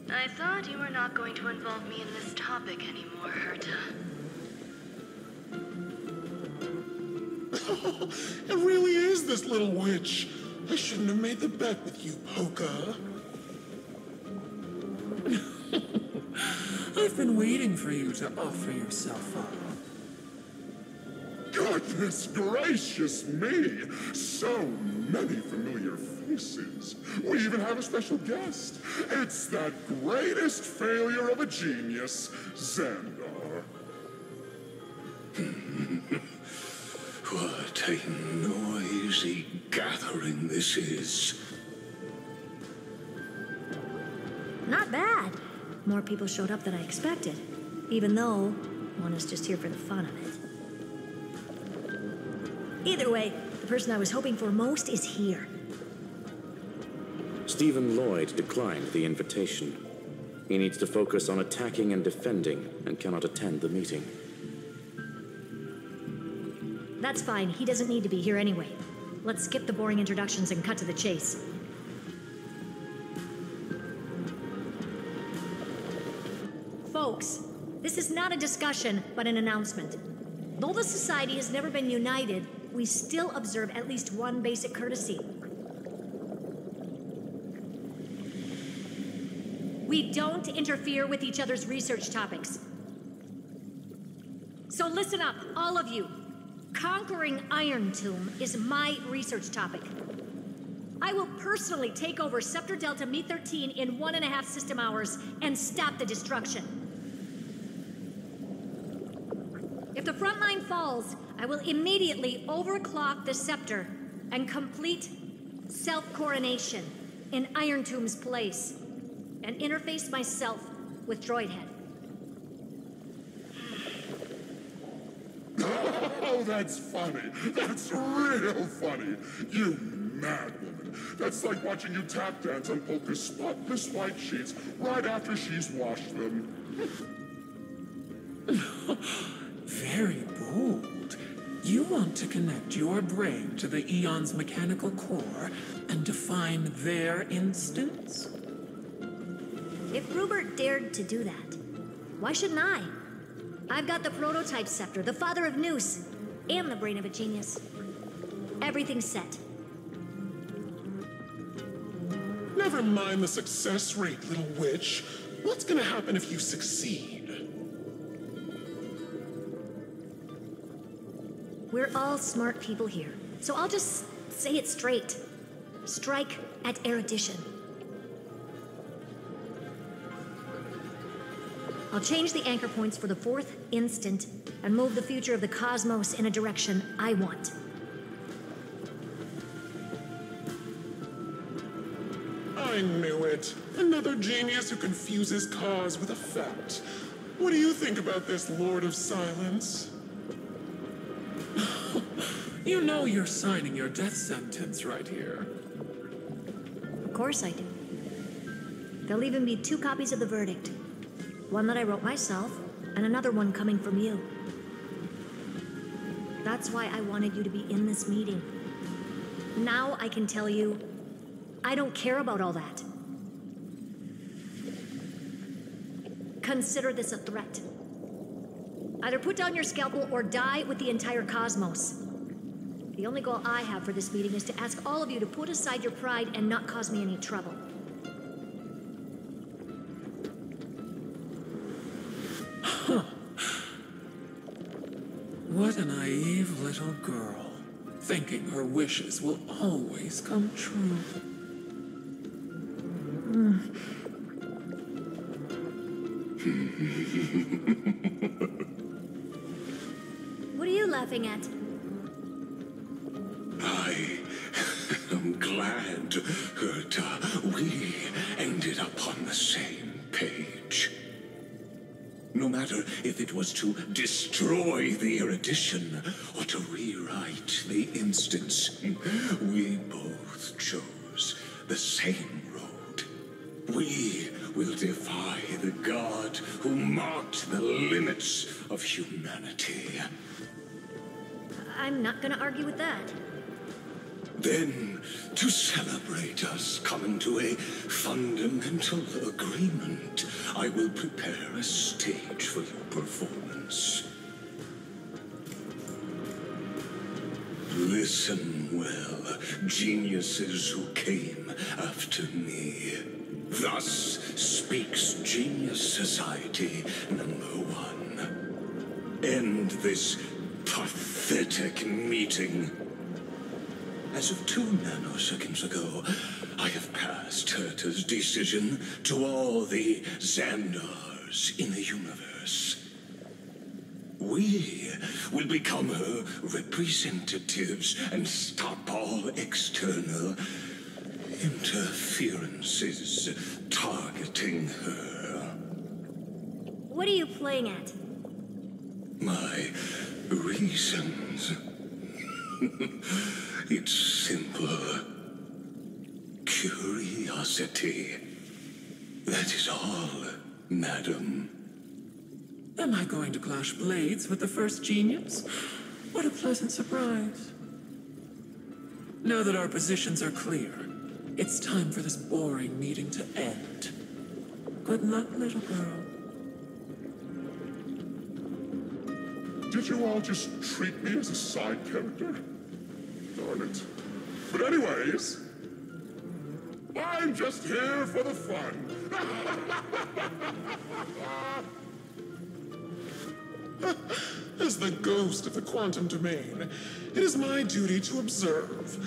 I thought you were not going to involve me in this topic anymore, Herta. It really is this little witch. I shouldn't have made the bet with you, Poca. I've been waiting for you to offer yourself up. Goodness gracious me! So many familiar faces. We even have a special guest. It's that greatest failure of a genius, Xandar. What a noisy gathering this is. Not bad. More people showed up than I expected, even though one is just here for the fun of it. Either way, the person I was hoping for most is here. Stephen Lloyd declined the invitation. He needs to focus on attacking and defending, and cannot attend the meeting. That's fine. He doesn't need to be here anyway. Let's skip the boring introductions and cut to the chase. Folks, this is not a discussion, but an announcement. Though the Society has never been united, we still observe at least one basic courtesy. We don't interfere with each other's research topics. So listen up, all of you. Conquering Iron Tomb is my research topic. I will personally take over Scepter Delta Me-13 in 1.5 system hours and stop the destruction. If the front line falls, I will immediately overclock the Scepter and complete self-coronation in Iron Tomb's place and interface myself with Droidhead. Oh, that's funny. That's real funny. You mad woman. That's like watching you tap dance on Polka's spotless white sheets right after she's washed them. Very bold. You want to connect your brain to the Eon's mechanical core and define their instance? If Rupert dared to do that, why shouldn't I? I've got the prototype scepter, the father of Noose, and the brain of a genius. Everything's set. Never mind the success rate, little witch. What's gonna happen if you succeed? We're all smart people here, so I'll just say it straight. Strike at erudition. I'll change the anchor points for the 4th instant and move the future of the cosmos in a direction I want. I knew it. Another genius who confuses cause with effect. What do you think about this, Lord of Silence? You know you're signing your death sentence right here. Of course I do. There'll even be 2 copies of the verdict. One that I wrote myself, and another one coming from you. That's why I wanted you to be in this meeting. Now I can tell you, I don't care about all that. Consider this a threat. Either put down your scalpel or die with the entire cosmos. The only goal I have for this meeting is to ask all of you to put aside your pride and not cause me any trouble. Huh. What a naive little girl, thinking her wishes will always come true. What are you laughing at? I am glad that we ended up on the same page. No matter if it was to destroy the erudition or to rewrite the instance, we both chose the same road. We will defy the god who marked the limits of humanity. I'm not gonna argue with that. Then, to celebrate us coming to a fundamental agreement, I will prepare a stage for your performance. Listen well, geniuses who came after me. Thus speaks Genius Society #1. End this pathetic meeting. As of 2 nanoseconds ago, I have passed Herta's decision to all the Xandars in the universe. We will become her representatives and stop all external interferences targeting her. What are you playing at? My reasons. It's simple. Curiosity. That is all, madam. Am I going to clash blades with the first genius? What a pleasant surprise. Now that our positions are clear, it's time for this boring meeting to end. Good luck, little girl. Did you all just treat me as a side character? Darn it. But anyways, I'm just here for the fun. As the ghost of the quantum domain, it is my duty to observe.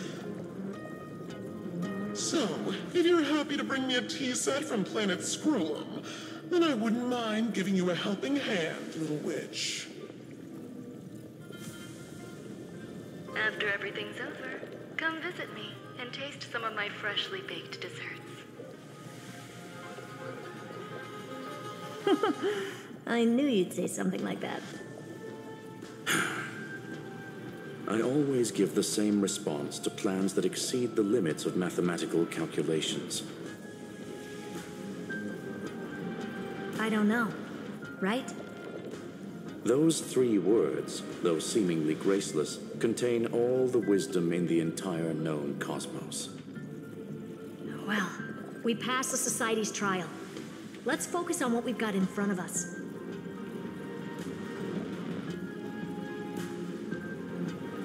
So, if you're happy to bring me a tea set from planet Scrollum, then I wouldn't mind giving you a helping hand, little witch. After everything's over, come visit me and taste some of my freshly baked desserts. I knew you'd say something like that. I always give the same response to plans that exceed the limits of mathematical calculations. I don't know, right? Those 3 words, though seemingly graceless, contain all the wisdom in the entire known cosmos. Well, we passed the Society's trial. Let's focus on what we've got in front of us.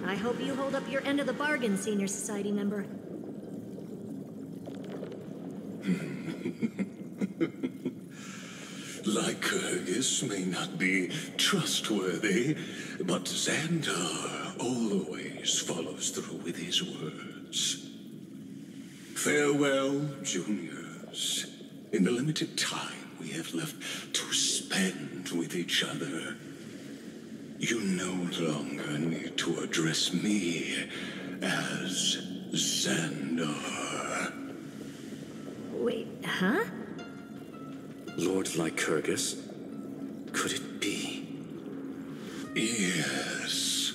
I hope you hold up your end of the bargain, Senior Society member. Lycurgus may not be trustworthy, but Xandar always follows through with his words. Farewell, juniors. In the limited time we have left to spend with each other, you no longer need to address me as Xandar. Wait, huh? Lord Lycurgus? Could it be? Yes.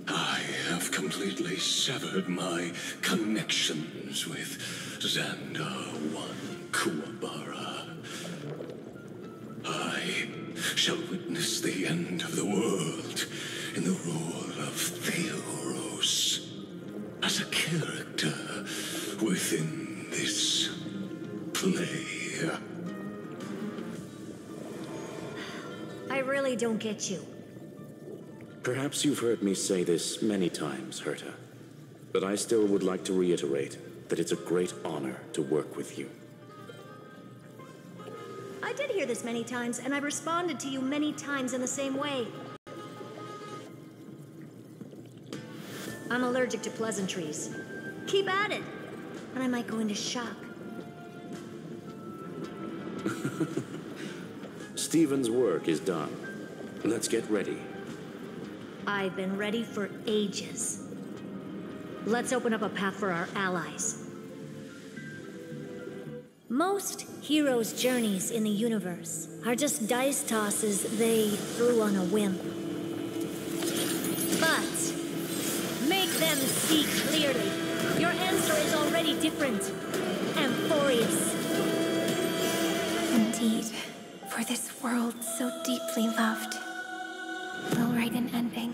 I have completely severed my connections with Xandar I Kuwabara. I shall witness the end of the world in the role of Theoros, as a character within this play. I really don't get you. Perhaps you've heard me say this many times, Herta, but I still would like to reiterate that it's a great honor to work with you. I did hear this many times, and I responded to you many times in the same way. I'm allergic to pleasantries. Keep at it, and I might go into shock. Stephen's work is done. Let's get ready. I've been ready for ages. Let's open up a path for our allies. Most heroes' journeys in the universe are just dice tosses they threw on a whim. But make them see clearly. Your answer is already different. Amphorius. Indeed, for this world so deeply loved, will write an ending,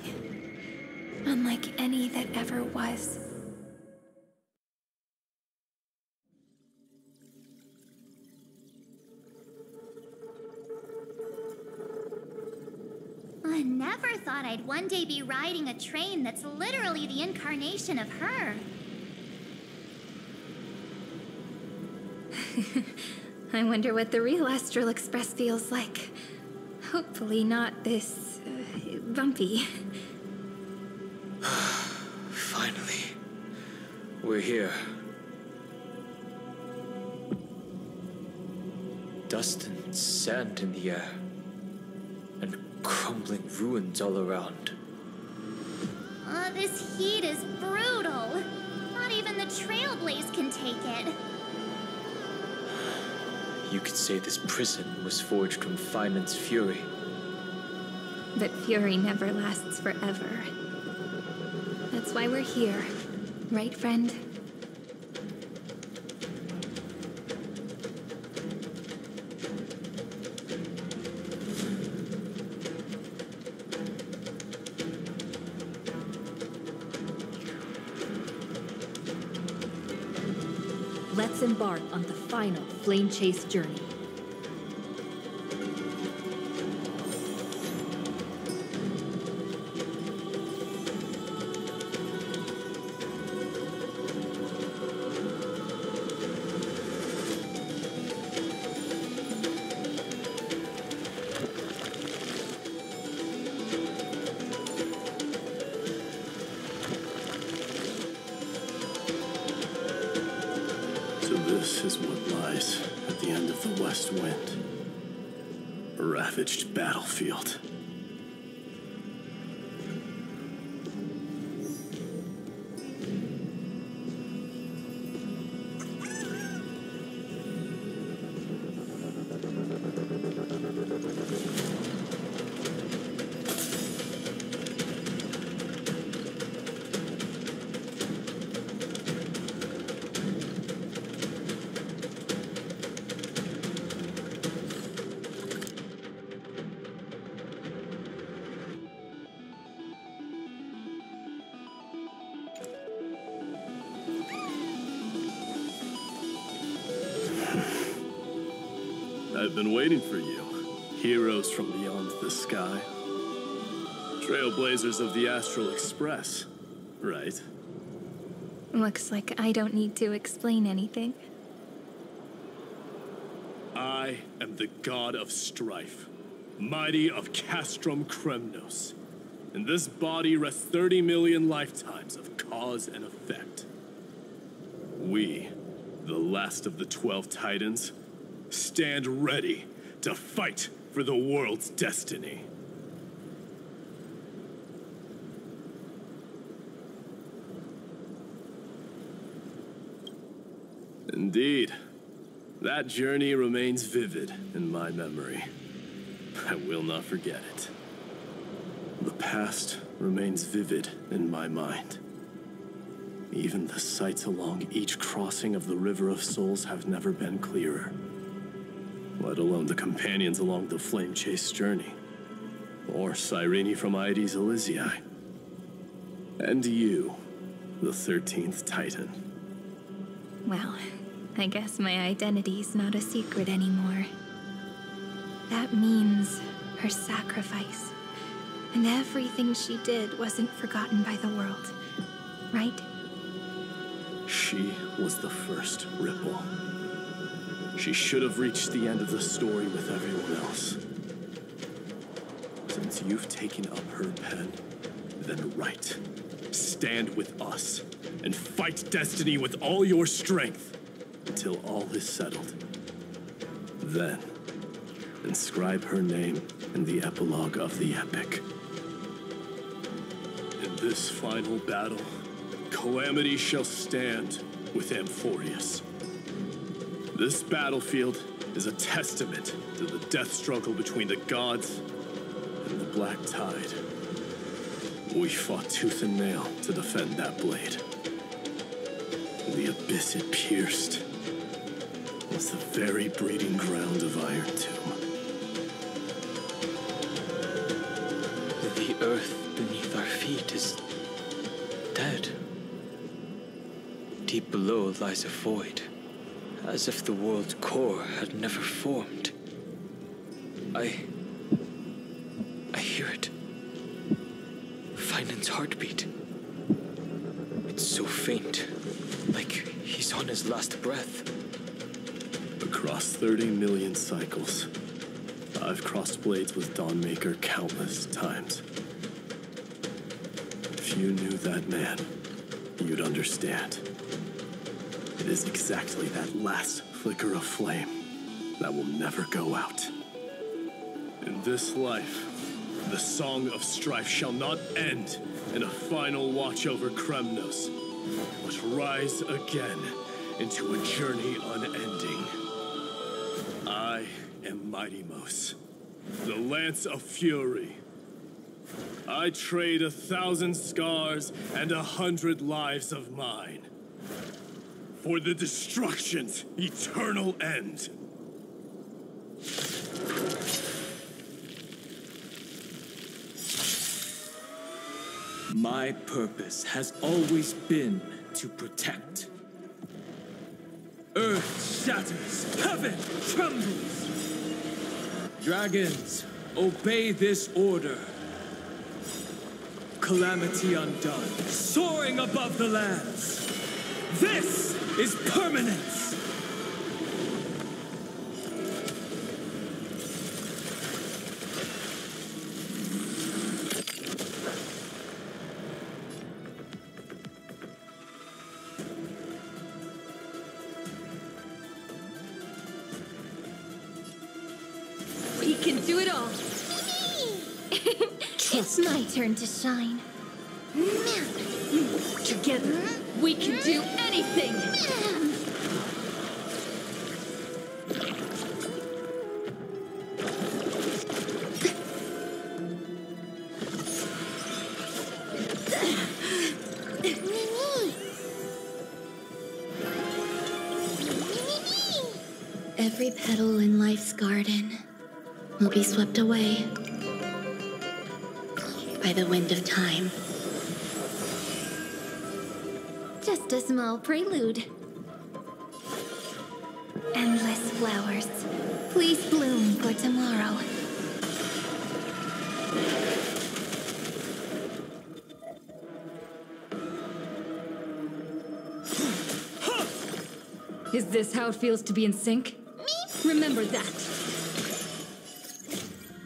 unlike any that ever was. I never thought I'd one day be riding a train that's literally the incarnation of her. I wonder what the real Astral Express feels like. Hopefully not this... bumpy. Finally. We're here. Dust and sand in the air. And crumbling ruins all around. This heat is brutal. Not even the Trailblaze can take it. You could say this prison was forged from Finland's fury. But fury never lasts forever. That's why we're here. Right, friend? Let's embark on the final flame chase journey. This is what lies at the end of the West Wind. A ravaged battlefield. I've been waiting for you, heroes from beyond the sky. Trailblazers of the Astral Express. right? Looks like I don't need to explain anything. I am the god of strife, mighty of Castrum Kremnos. In this body rests 30 million lifetimes of cause and effect. We, the last of the 12 Titans, stand ready to fight for the world's destiny. Indeed. That journey remains vivid in my memory. I will not forget it. The past remains vivid in my mind. Even the sights along each crossing of the River of Souls have never been clearer. Let alone the companions along the Flame Chase journey. Or Cyrene from Aedes Elysiae. And you, the 13th Titan. Well, I guess my identity's not a secret anymore. That means her sacrifice. And everything she did wasn't forgotten by the world, right? She was the first ripple. She should have reached the end of the story with everyone else. Since you've taken up her pen, then write. Stand with us and fight destiny with all your strength until all is settled. Then, inscribe her name in the epilogue of the epic. In this final battle, Calamity shall stand with Amphorius. This battlefield is a testament to the death struggle between the gods and the Black Tide. We fought tooth and nail to defend that blade. The abyss it pierced was the very breeding ground of Iron Tomb. The earth beneath our feet is dead. Deep below lies a void, as if the world's core had never formed. I hear it. Finan's heartbeat. It's so faint, like he's on his last breath. Across 30 million cycles, I've crossed blades with Dawnmaker countless times. If you knew that man, you'd understand. It is exactly that last flicker of flame that will never go out. In this life, the song of strife shall not end in a final watch over Kremnos, but rise again into a journey unending. I am Mighty-Mos, the Lance of Fury. I trade 1,000 scars and 100 lives of mine for the destruction's eternal end. My purpose has always been to protect. Earth shatters, heaven trembles. Dragons, obey this order. Calamity undone, soaring above the lands. This is permanence. We can do it all. It's my turn to shine. Together, we can do anything. Every petal in life's garden will be swept away by the wind of time. Just a small prelude. Endless flowers, please bloom for tomorrow. Is this how it feels to be in sync? Remember that.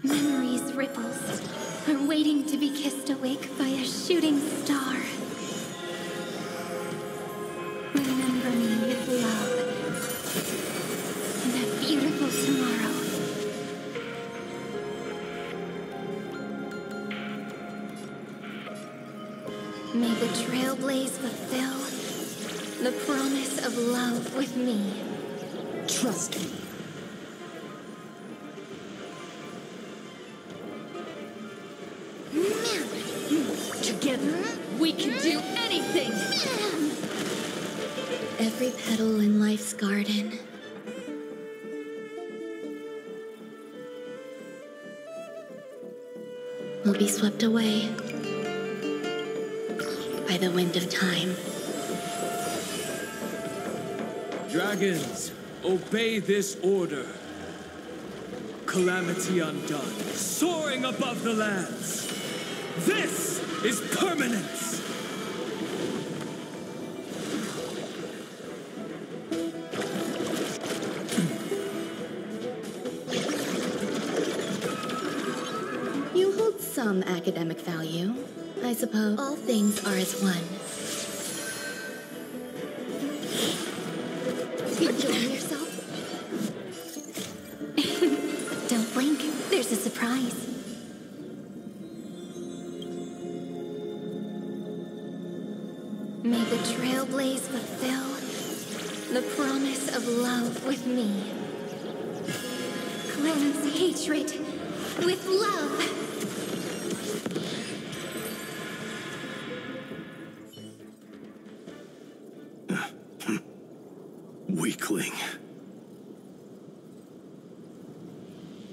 Memories' ripples are waiting to be kissed awake by a shooting star. Remember me with love in a beautiful tomorrow. May the trailblaze fulfill the promise of love with me. Trust me. Together, we can do anything! Every petal in life's garden will be swept away by the wind of time. Dragons, obey this order. Calamity undone, soaring above the lands. This is permanence! You hold some academic value, I suppose. All things are as one. Enjoying yourself? Don't blink, there's a surprise. May the trailblaze fulfill the promise of love with me. Cleanse hatred with love. Weakling.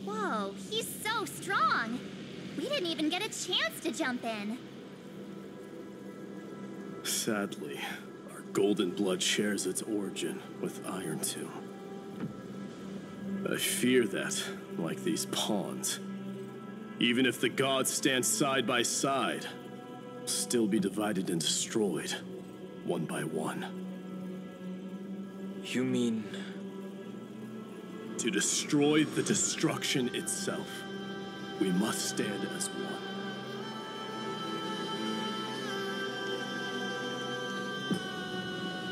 Whoa, he's so strong. We didn't even get a chance to jump in. Sadly, our golden blood shares its origin with Iron Tomb. I fear that, like these pawns, even if the gods stand side by side, will still be divided and destroyed, one by one. You mean... To destroy the destruction itself, we must stand as one.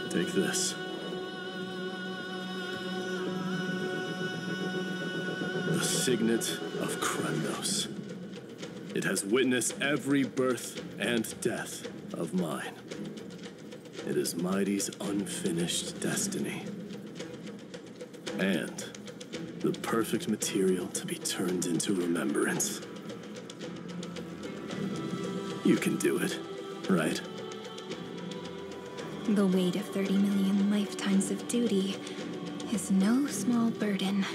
Take this. The signet of Kremnos. It has witnessed every birth and death of mine. It is Mighty's unfinished destiny. And the perfect material to be turned into remembrance. You can do it, right? The weight of 30 million lifetimes of duty is no small burden.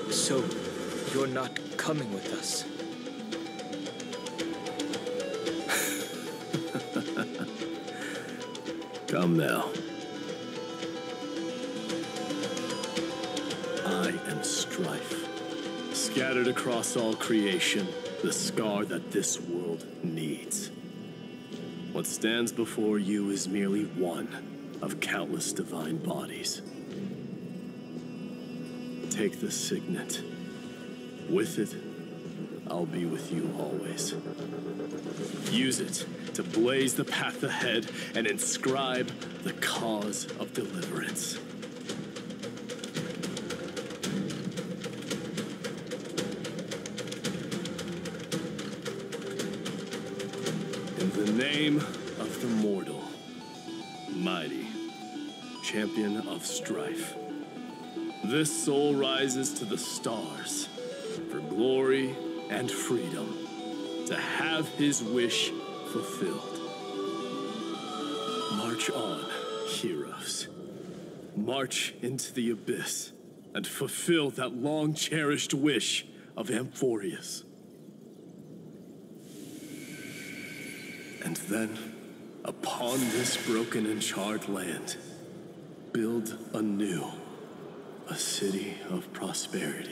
So, you're not coming with us? Come now. I am strife. Scattered across all creation, the scar that this world needs. What stands before you is merely one of countless divine bodies. Take the signet. With it, I'll be with you always. Use it to blaze the path ahead and inscribe the cause of deliverance. In the name of the mortal, Mighty, champion of strife, this soul rises to the stars for glory and freedom, to have his wish fulfilled. March on, heroes. March into the abyss and fulfill that long-cherished wish of Amphorius. And then, upon this broken and charred land, build anew a city of prosperity.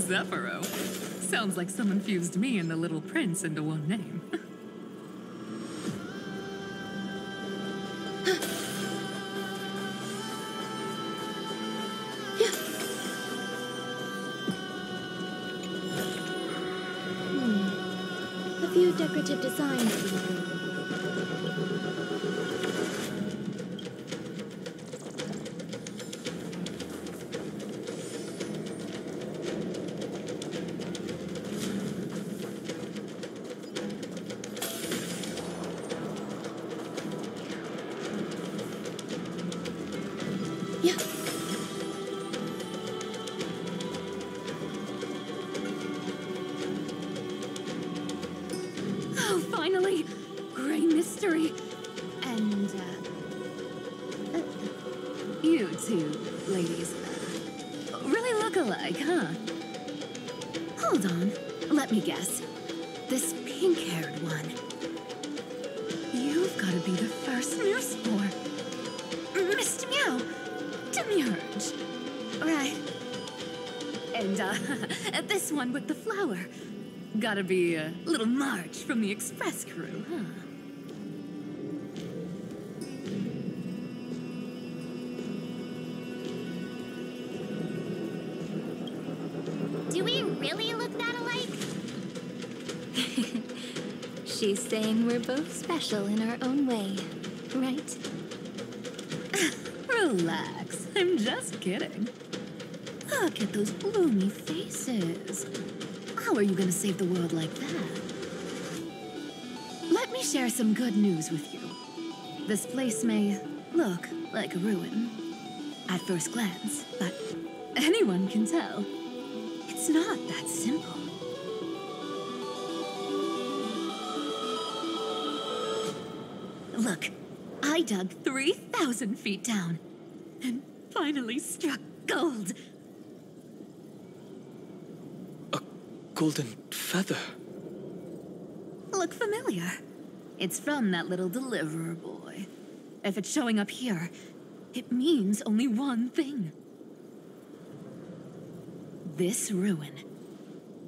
Zephyro. Sounds like someone fused me and the Little Prince into one name. A few decorative designs. Oh, finally! Gray mystery. And, you two ladies really look alike, huh? Hold on. Let me guess. This pink-haired one. You've got to be the first Meowspore. Mr. Meow. Demurge. Right. And, this one with the flower. Gotta be a little March from the Express crew, huh? Do we really look that alike? She's saying we're both special in our own way, right? Relax. I'm just kidding. Look at those gloomy faces. How are you gonna save the world like that? Let me share some good news with you. This place may look like a ruin at first glance, but anyone can tell it's not that simple. Look, I dug 3,000 feet down and finally struck gold. Golden feather. Look familiar. It's from that little deliverer boy. If it's showing up here, it means only one thing. This ruin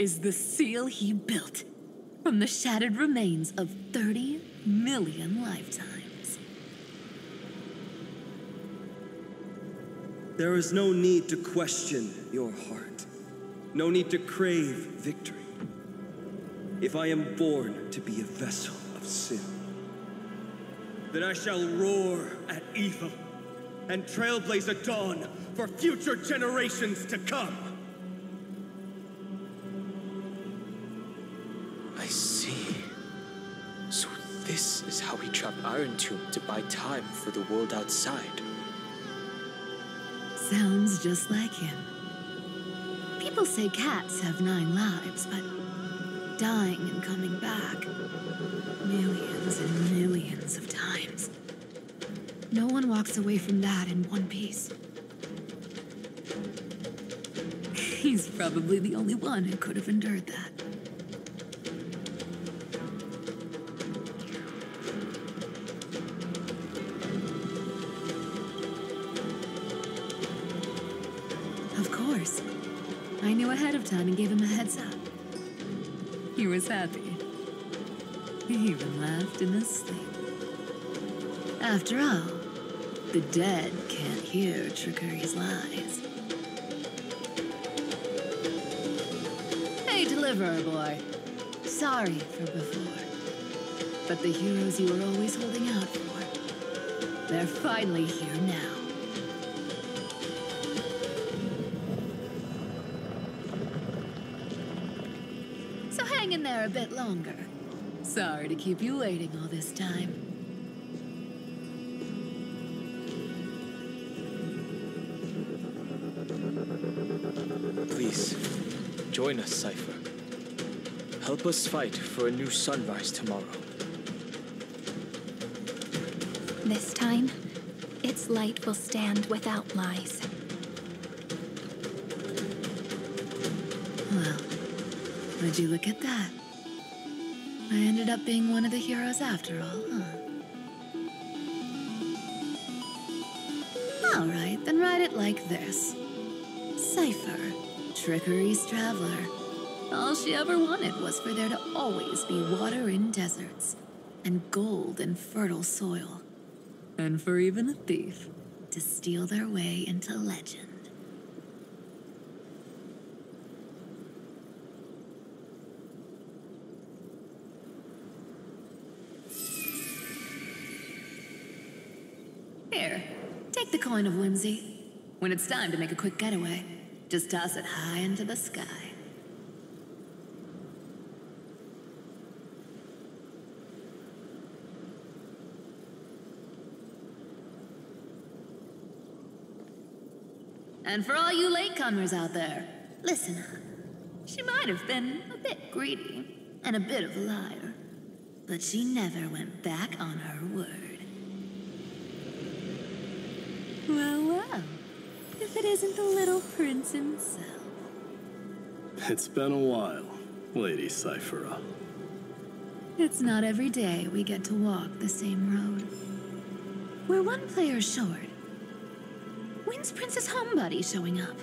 is the seal he built from the shattered remains of 30 million lifetimes. There is no need to question your heart. No need to crave victory. If I am born to be a vessel of sin, then I shall roar at evil and trailblaze a dawn for future generations to come. I see. So this is how he trapped Iron Tomb to buy time for the world outside. Sounds just like him. People say cats have 9 lives, but dying and coming back millions and millions of times. No one walks away from that in one piece. He's probably the only one who could have endured that. Of course. I knew ahead of time and gave him a heads up. He was happy. He even laughed in his sleep. After all, the dead can't hear trickery's lies. Hey, deliverer boy. Sorry for before. But the heroes you were always holding out for, they're finally here now. Hang in there a bit longer. Sorry to keep you waiting all this time. Please, join us, Cypher. Help us fight for a new sunrise tomorrow. This time, its light will stand without lies. Well, would you look at that? I ended up being one of the heroes after all, huh? All right, then write it like this. Cypher, Trickery's traveler. All she ever wanted was for there to always be water in deserts, and gold in fertile soil, and for even a thief to steal their way into legend. Here, take the coin of whimsy. When it's time to make a quick getaway, just toss it high into the sky. And for all you latecomers out there, listen up. She might have been a bit greedy and a bit of a liar, but she never went back on her word. Well, well, if it isn't the little prince himself. It's been a while, Lady Cyphera. It's not every day we get to walk the same road. We're one player short. When's Princess Homebody showing up?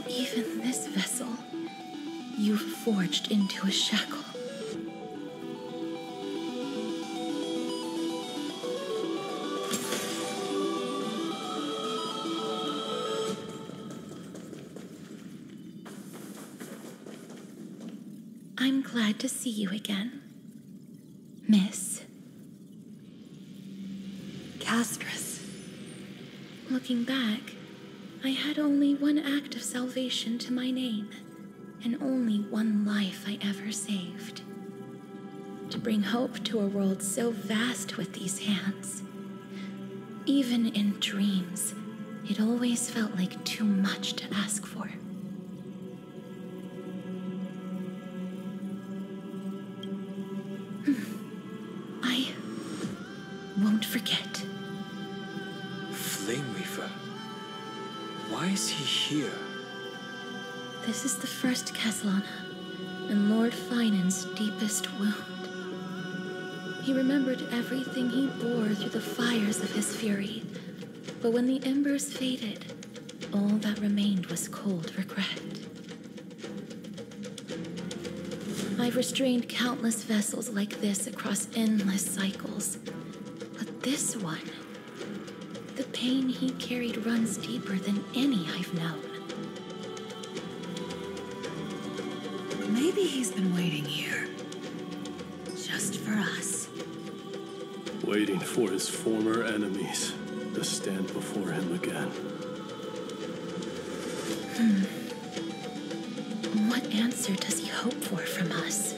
Even this vessel, you've forged into a shackle. I'm glad to see you again, Miss Castress. Looking back, I had only one act of salvation to my name, and only one life I ever saved. To bring hope to a world so vast with these hands. Even in dreams, it always felt like too much to ask for. I won't forget. Flame Weaver? Why is he here? This is the first Caslana, and Lord Finan's deepest wound. He remembered everything he bore through the fires of his fury, but when the embers faded, all that remained was cold regret. I've restrained countless vessels like this across endless cycles, but this one, the pain he carried runs deeper than any I've known. Maybe he's been waiting here. Just for us. Waiting for his former enemies to stand before him again. What answer does he hope for from us?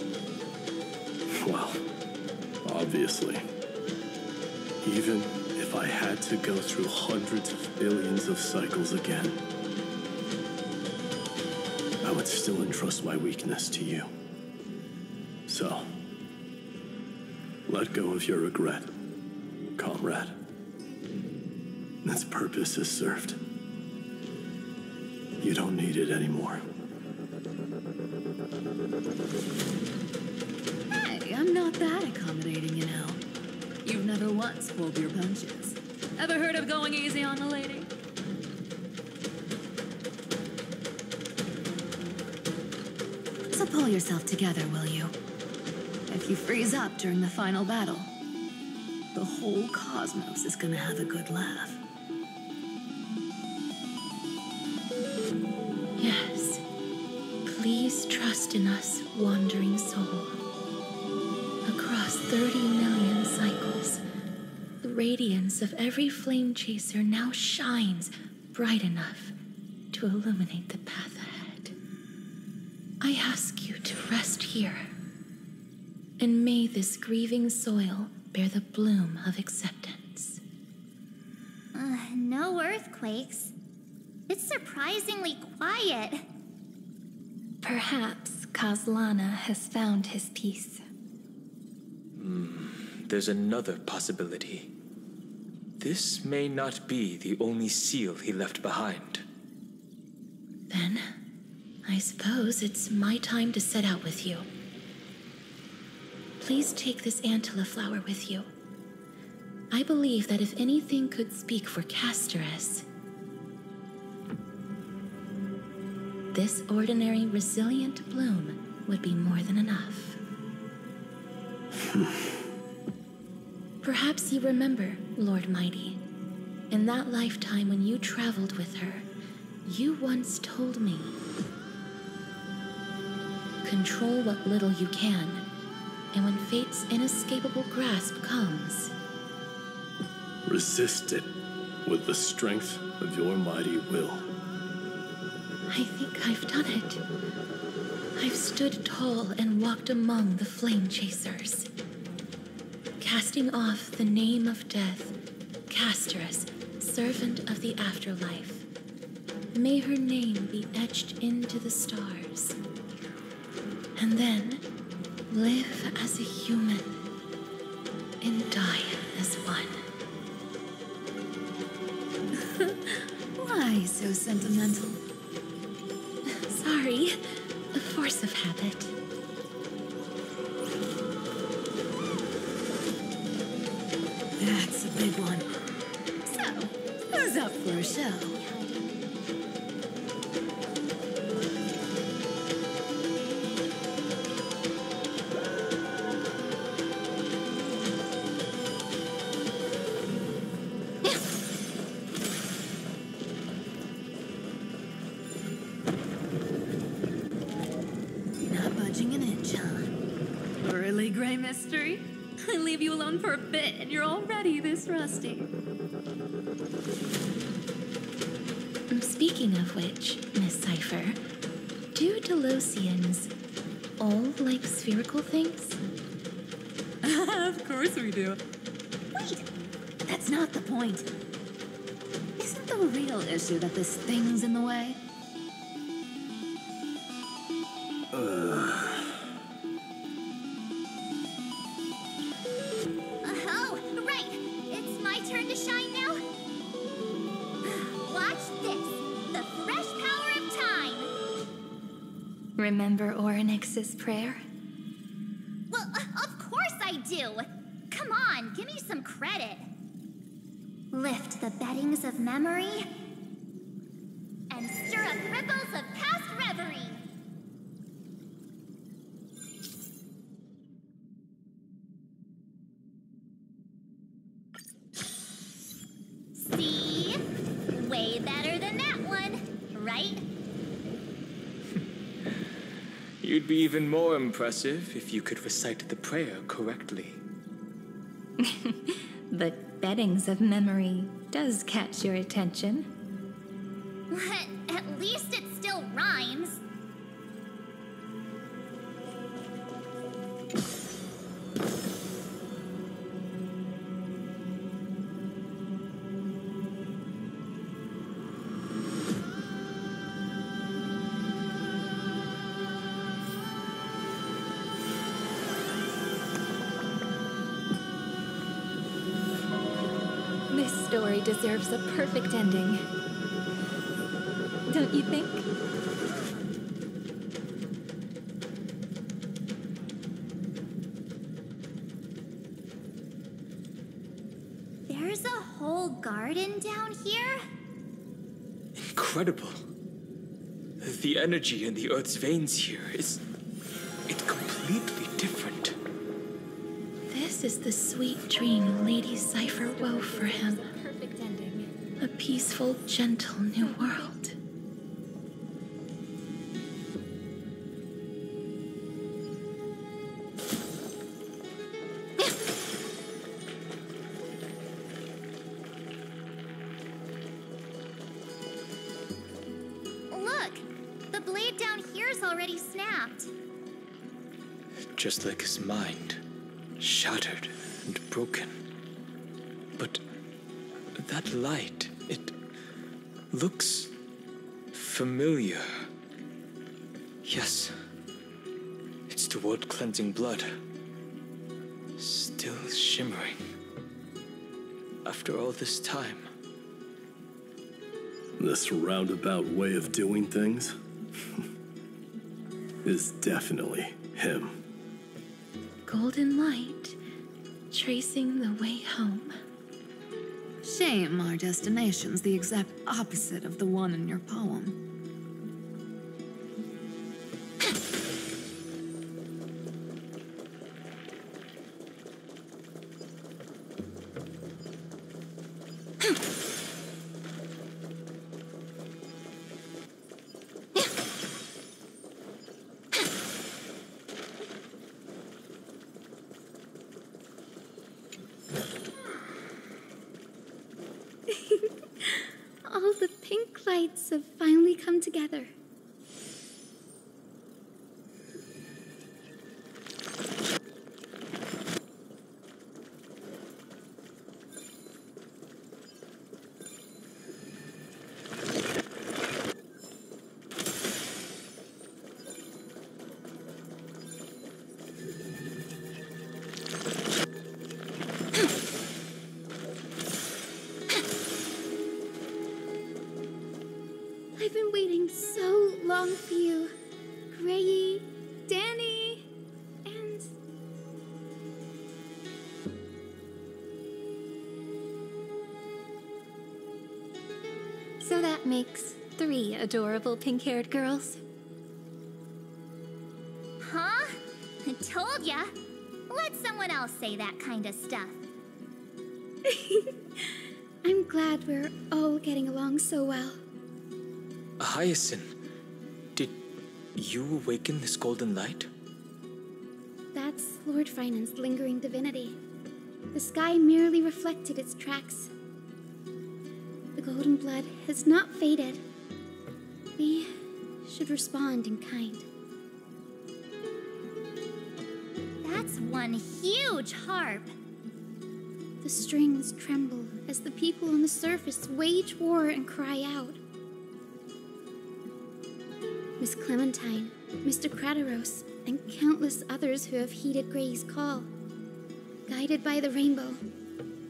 Well, obviously. Even if I had to go through hundreds of billions of cycles again, I would still entrust my weakness to you. So, let go of your regret, comrade. Its purpose is served. You don't need it anymore. Hey, I'm not that accommodating, you know. You've never once pulled your punches. Ever heard of going easy on a lady? So pull yourself together, will you? If you freeze up during the final battle, the whole cosmos is gonna have a good laugh. Yes. Please trust in us, wandering soul. Across 30 million cycles, the radiance of every flame chaser now shines bright enough to illuminate the path ahead. I ask you to rest here, and may this grieving soil bear the bloom of acceptance. No earthquakes. It's surprisingly quiet. Perhaps Kazlana has found his peace. There's another possibility. This may not be the only seal he left behind. Then, I suppose it's my time to set out with you. Please take this Antilla flower with you. I believe that if anything could speak for Casteress, this ordinary, resilient bloom would be more than enough. Perhaps you remember, Lord Mighty, in that lifetime when you traveled with her, you once told me, control what little you can, and when fate's inescapable grasp comes, resist it with the strength of your mighty will. I think I've done it. I've stood tall and walked among the flame chasers, casting off the name of death, Casteress, servant of the afterlife. May her name be etched into the stars. And then live as a human and die as one. Why so sentimental? Sorry, a force of habit. That's a big one. So, who's up for a show? Not budging an inch, huh? Really, Gray Mystery? I leave you alone for a bit and you're already this rusty. Speaking of which, Miss Cypher, do Delosians all like spherical things? Of course we do. Wait, that's not the point. Isn't the real issue that this thing's in the way? Oh, right. It's my turn to shine now. Watch this. The fresh power of time. Remember Orynyx's prayer? Well, of course I do. Come on, give me some credit. Lift the beddings of memory and stir up ripples of past reverie. See? Way better than that one, right? You'd be even more impressive if you could recite the prayer correctly. The beddings of memory does catch your attention. At least it still rhymes. story deserves a perfect ending. Don't you think? There's a whole garden down here? Incredible. The energy in the Earth's veins here it's completely different. This is the sweet dream Lady Cypher wove for him. Perfect ending. A peaceful, gentle new world. Look! The blade down here's already snapped. Just like his mind, shattered and broken. But that light, it looks familiar. Yes, it's the world-cleansing blood. Still shimmering. After all this time. This roundabout way of doing things is definitely him. Golden light, tracing the way home. Shame our destination's the exact opposite of the one in your poem. All the pink lights have finally come together. I've been waiting so long for you, Grayi, Danny, and... So that makes 3 adorable pink-haired girls. Huh? I told ya. Let someone else say that kind of stuff. I'm glad we're all getting along so well. Hyacinth, did you awaken this golden light? That's Lord Finan's lingering divinity. The sky merely reflected its tracks. The golden blood has not faded. We should respond in kind. That's one huge harp. The strings tremble as the people on the surface wage war and cry out. Miss Clementine, Mr. Krateros, and countless others who have heeded Gray's call. Guided by the rainbow,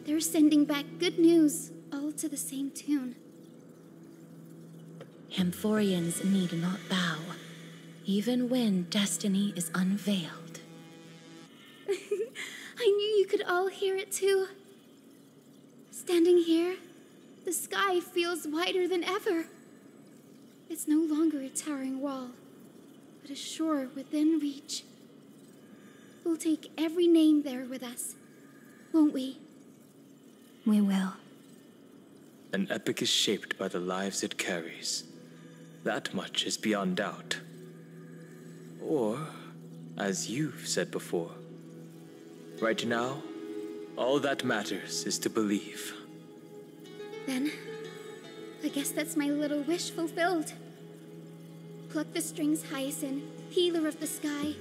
they're sending back good news, all to the same tune. Amphorians need not bow, even when destiny is unveiled. I knew you could all hear it too. Standing here, the sky feels wider than ever. It's no longer a towering wall, but a shore within reach. We'll take every name there with us, won't we? We will. An epic is shaped by the lives it carries. That much is beyond doubt. Or, as you've said before, right now, all that matters is to believe. Then, I guess that's my little wish fulfilled. Pluck the strings, Hyacinth, healer of the sky.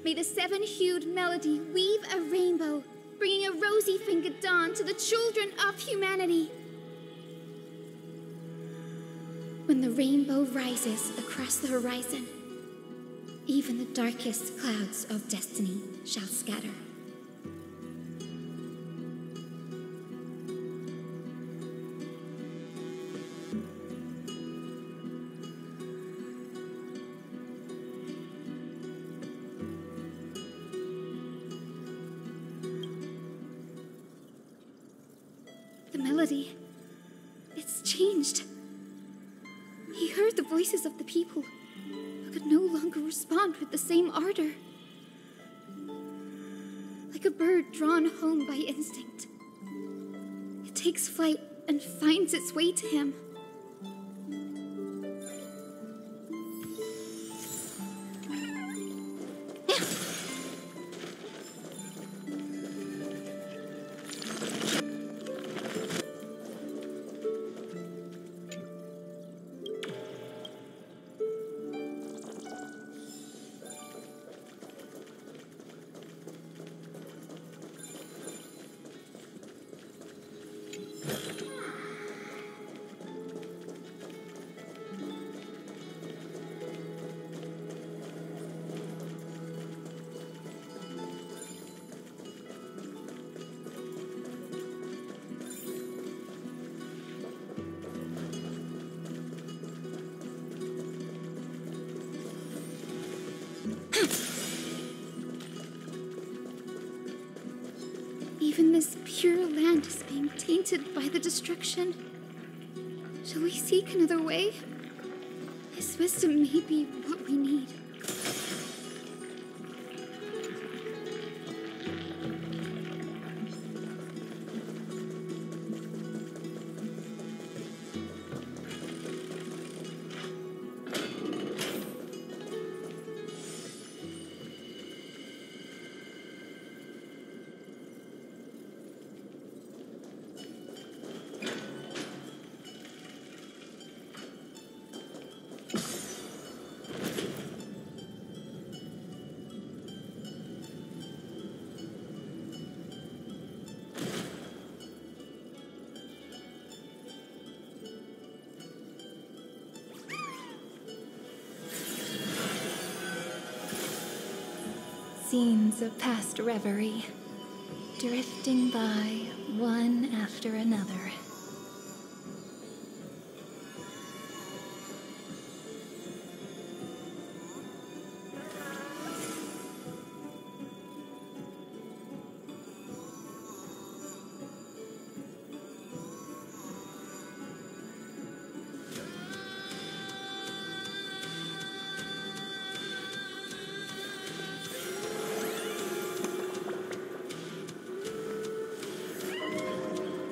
May the 7-hued melody weave a rainbow, bringing a rosy-fingered dawn to the children of humanity. When the rainbow rises across the horizon, even the darkest clouds of destiny shall scatter. reality. It's changed. He heard the voices of the people, but could no longer respond with the same ardor. Like a bird drawn home by instinct. It takes flight and finds its way to him. Even this pure land is being tainted by the destruction. Shall we seek another way? His wisdom may be what we need. Scenes of past reverie, drifting by one after another.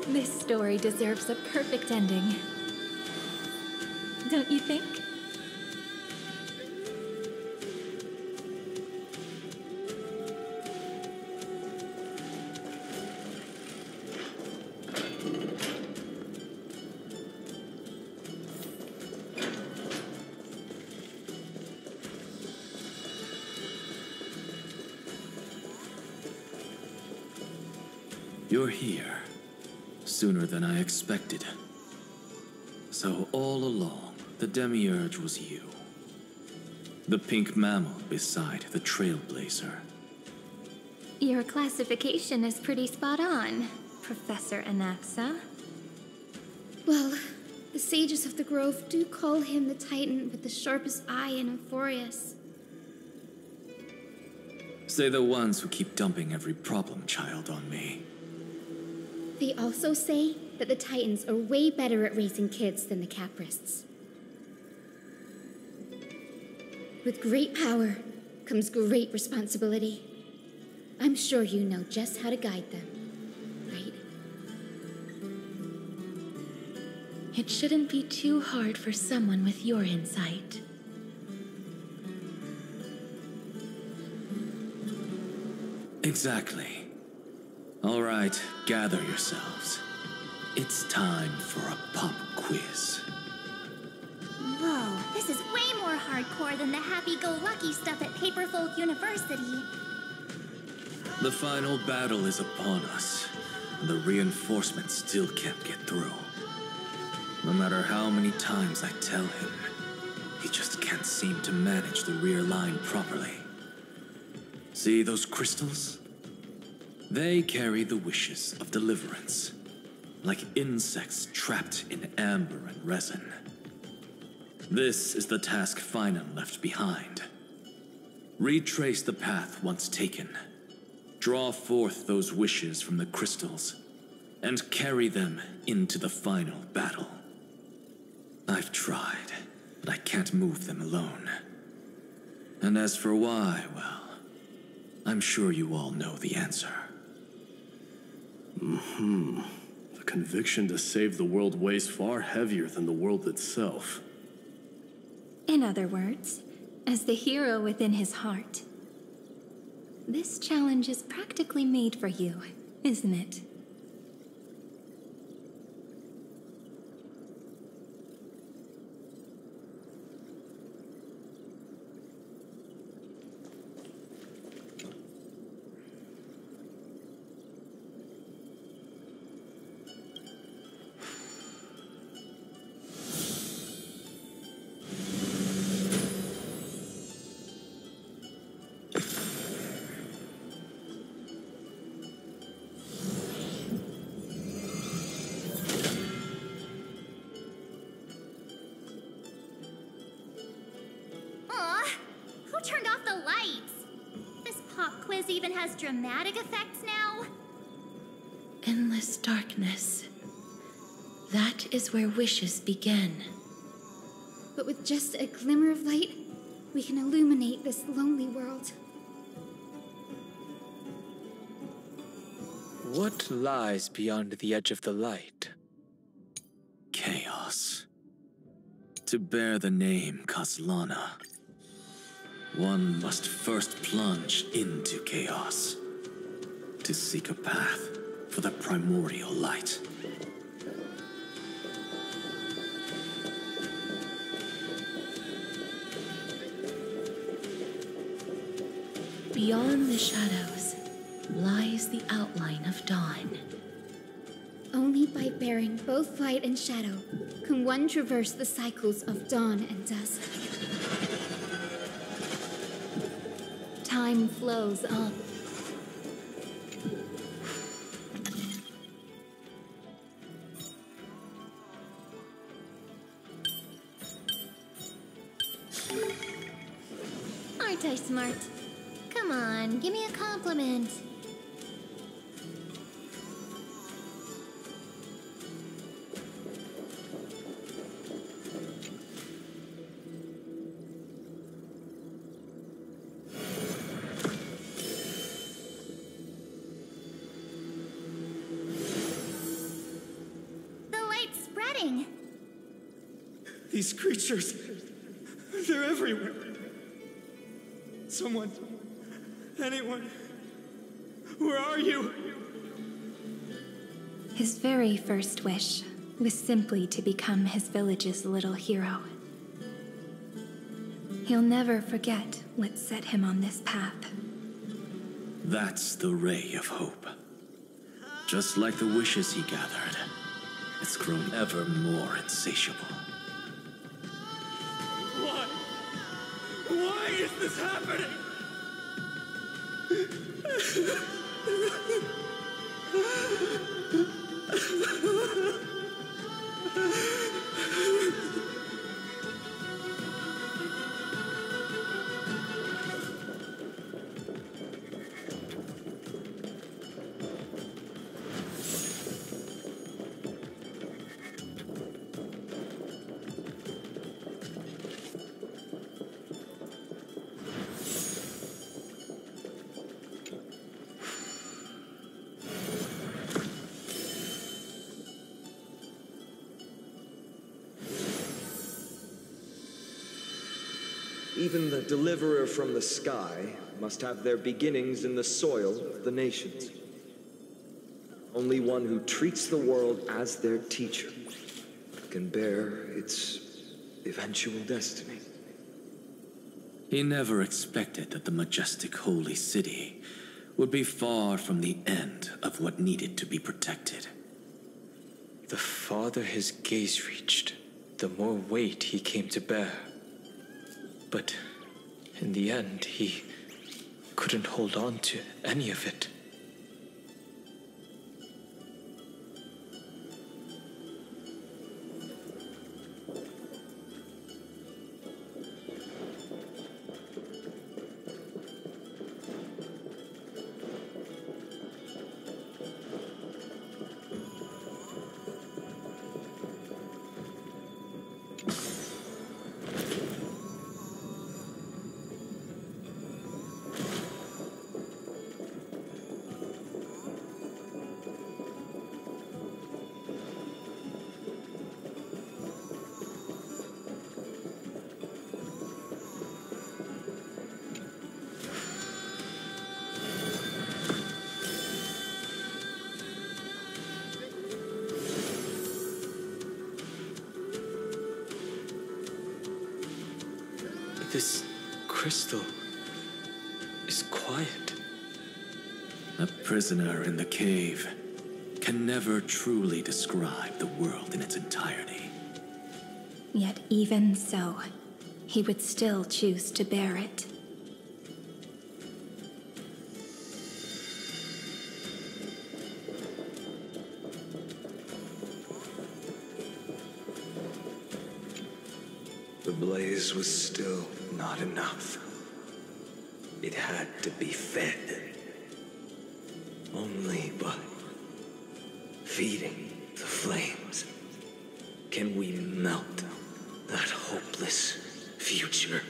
This story deserves a perfect ending. Don't you think? You're here. Sooner than I expected. So all along, the Demiurge was you. The pink mammal beside the Trailblazer. Your classification is pretty spot on, Professor Anaxa. Well, the sages of the Grove do call him the Titan with the sharpest eye in Amphorius. Say the ones who keep dumping every problem child on me. They also say that the Titans are way better at raising kids than the Caprists. With great power comes great responsibility. I'm sure you know just how to guide them, right? It shouldn't be too hard for someone with your insight. Exactly. All right, gather yourselves. It's time for a pop quiz. Whoa, this is way more hardcore than the happy-go-lucky stuff at Paperfolk University. The final battle is upon us, and the reinforcements still can't get through. No matter how many times I tell him, he just can't seem to manage the rear line properly. See those crystals? They carry the wishes of deliverance, like insects trapped in amber and resin. This is the task Finan left behind. Retrace the path once taken. Draw forth those wishes from the crystals, and carry them into the final battle. I've tried, but I can't move them alone. And as for why, well, I'm sure you all know the answer. The conviction to save the world weighs far heavier than the world itself. In other words, as the hero within his heart, this challenge is practically made for you, isn't it? Turned off the lights. This pop quiz even has dramatic effects now. Endless darkness. That is where wishes begin. But with just a glimmer of light, we can illuminate this lonely world. What lies beyond the edge of the light? Chaos. To bear the name Kaslana, one must first plunge into chaos to seek a path for the primordial light. Beyond the shadows lies the outline of dawn. Only by bearing both light and shadow can one traverse the cycles of dawn and dusk. Time flows on. Aren't I smart? Come on, give me a compliment. These creatures, they're everywhere. Someone, anyone, where are you? His very first wish was simply to become his village's little hero. He'll never forget what set him on this path. That's the ray of hope. Just like the wishes he gathered, it's grown ever more insatiable. Why? Why is this happening? Even the deliverer from the sky must have their beginnings in the soil of the nations. Only one who treats the world as their teacher can bear its eventual destiny. He never expected that the majestic holy city would be far from the end of what needed to be protected. The farther his gaze reached, the more weight he came to bear. But in the end, he couldn't hold on to any of it. crystal is quiet. A prisoner in the cave can never truly describe the world in its entirety. Yet even so, he would still choose to bear it. The blaze was still not enough. It had to be fed. Only by feeding the flames can we melt that hopeless future.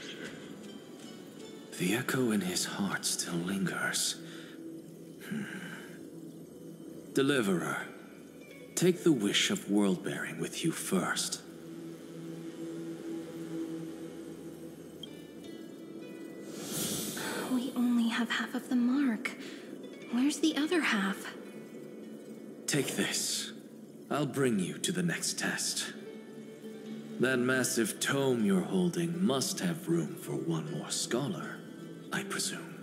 The echo in his heart still lingers. Deliverer, take the wish of world-bearing with you first. We only have half of the mark. Where's the other half? Take this. I'll bring you to the next test. That massive tome you're holding must have room for one more scholar, I presume.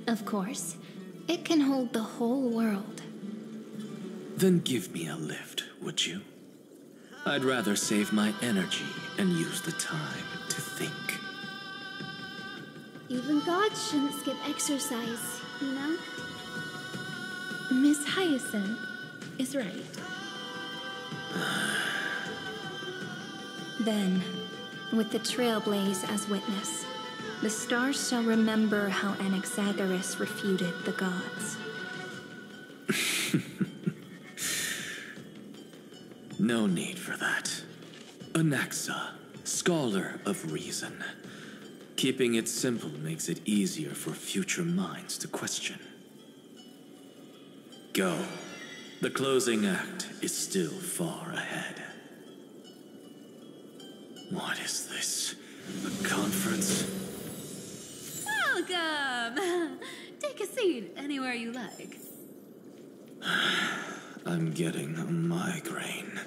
Of course. It can hold the whole world. Then give me a lift, would you? I'd rather save my energy and use the time to think. Even gods shouldn't skip exercise, you know? Miss Hyacinth is right. Then, with the Trailblaze as witness, the stars shall remember how Anaxagoras refuted the gods. No need for that. Anaxa, scholar of reason. Keeping it simple makes it easier for future minds to question. Go. The closing act is still far ahead. What is this? A conference? Welcome! Take a seat anywhere you like. I'm getting a migraine.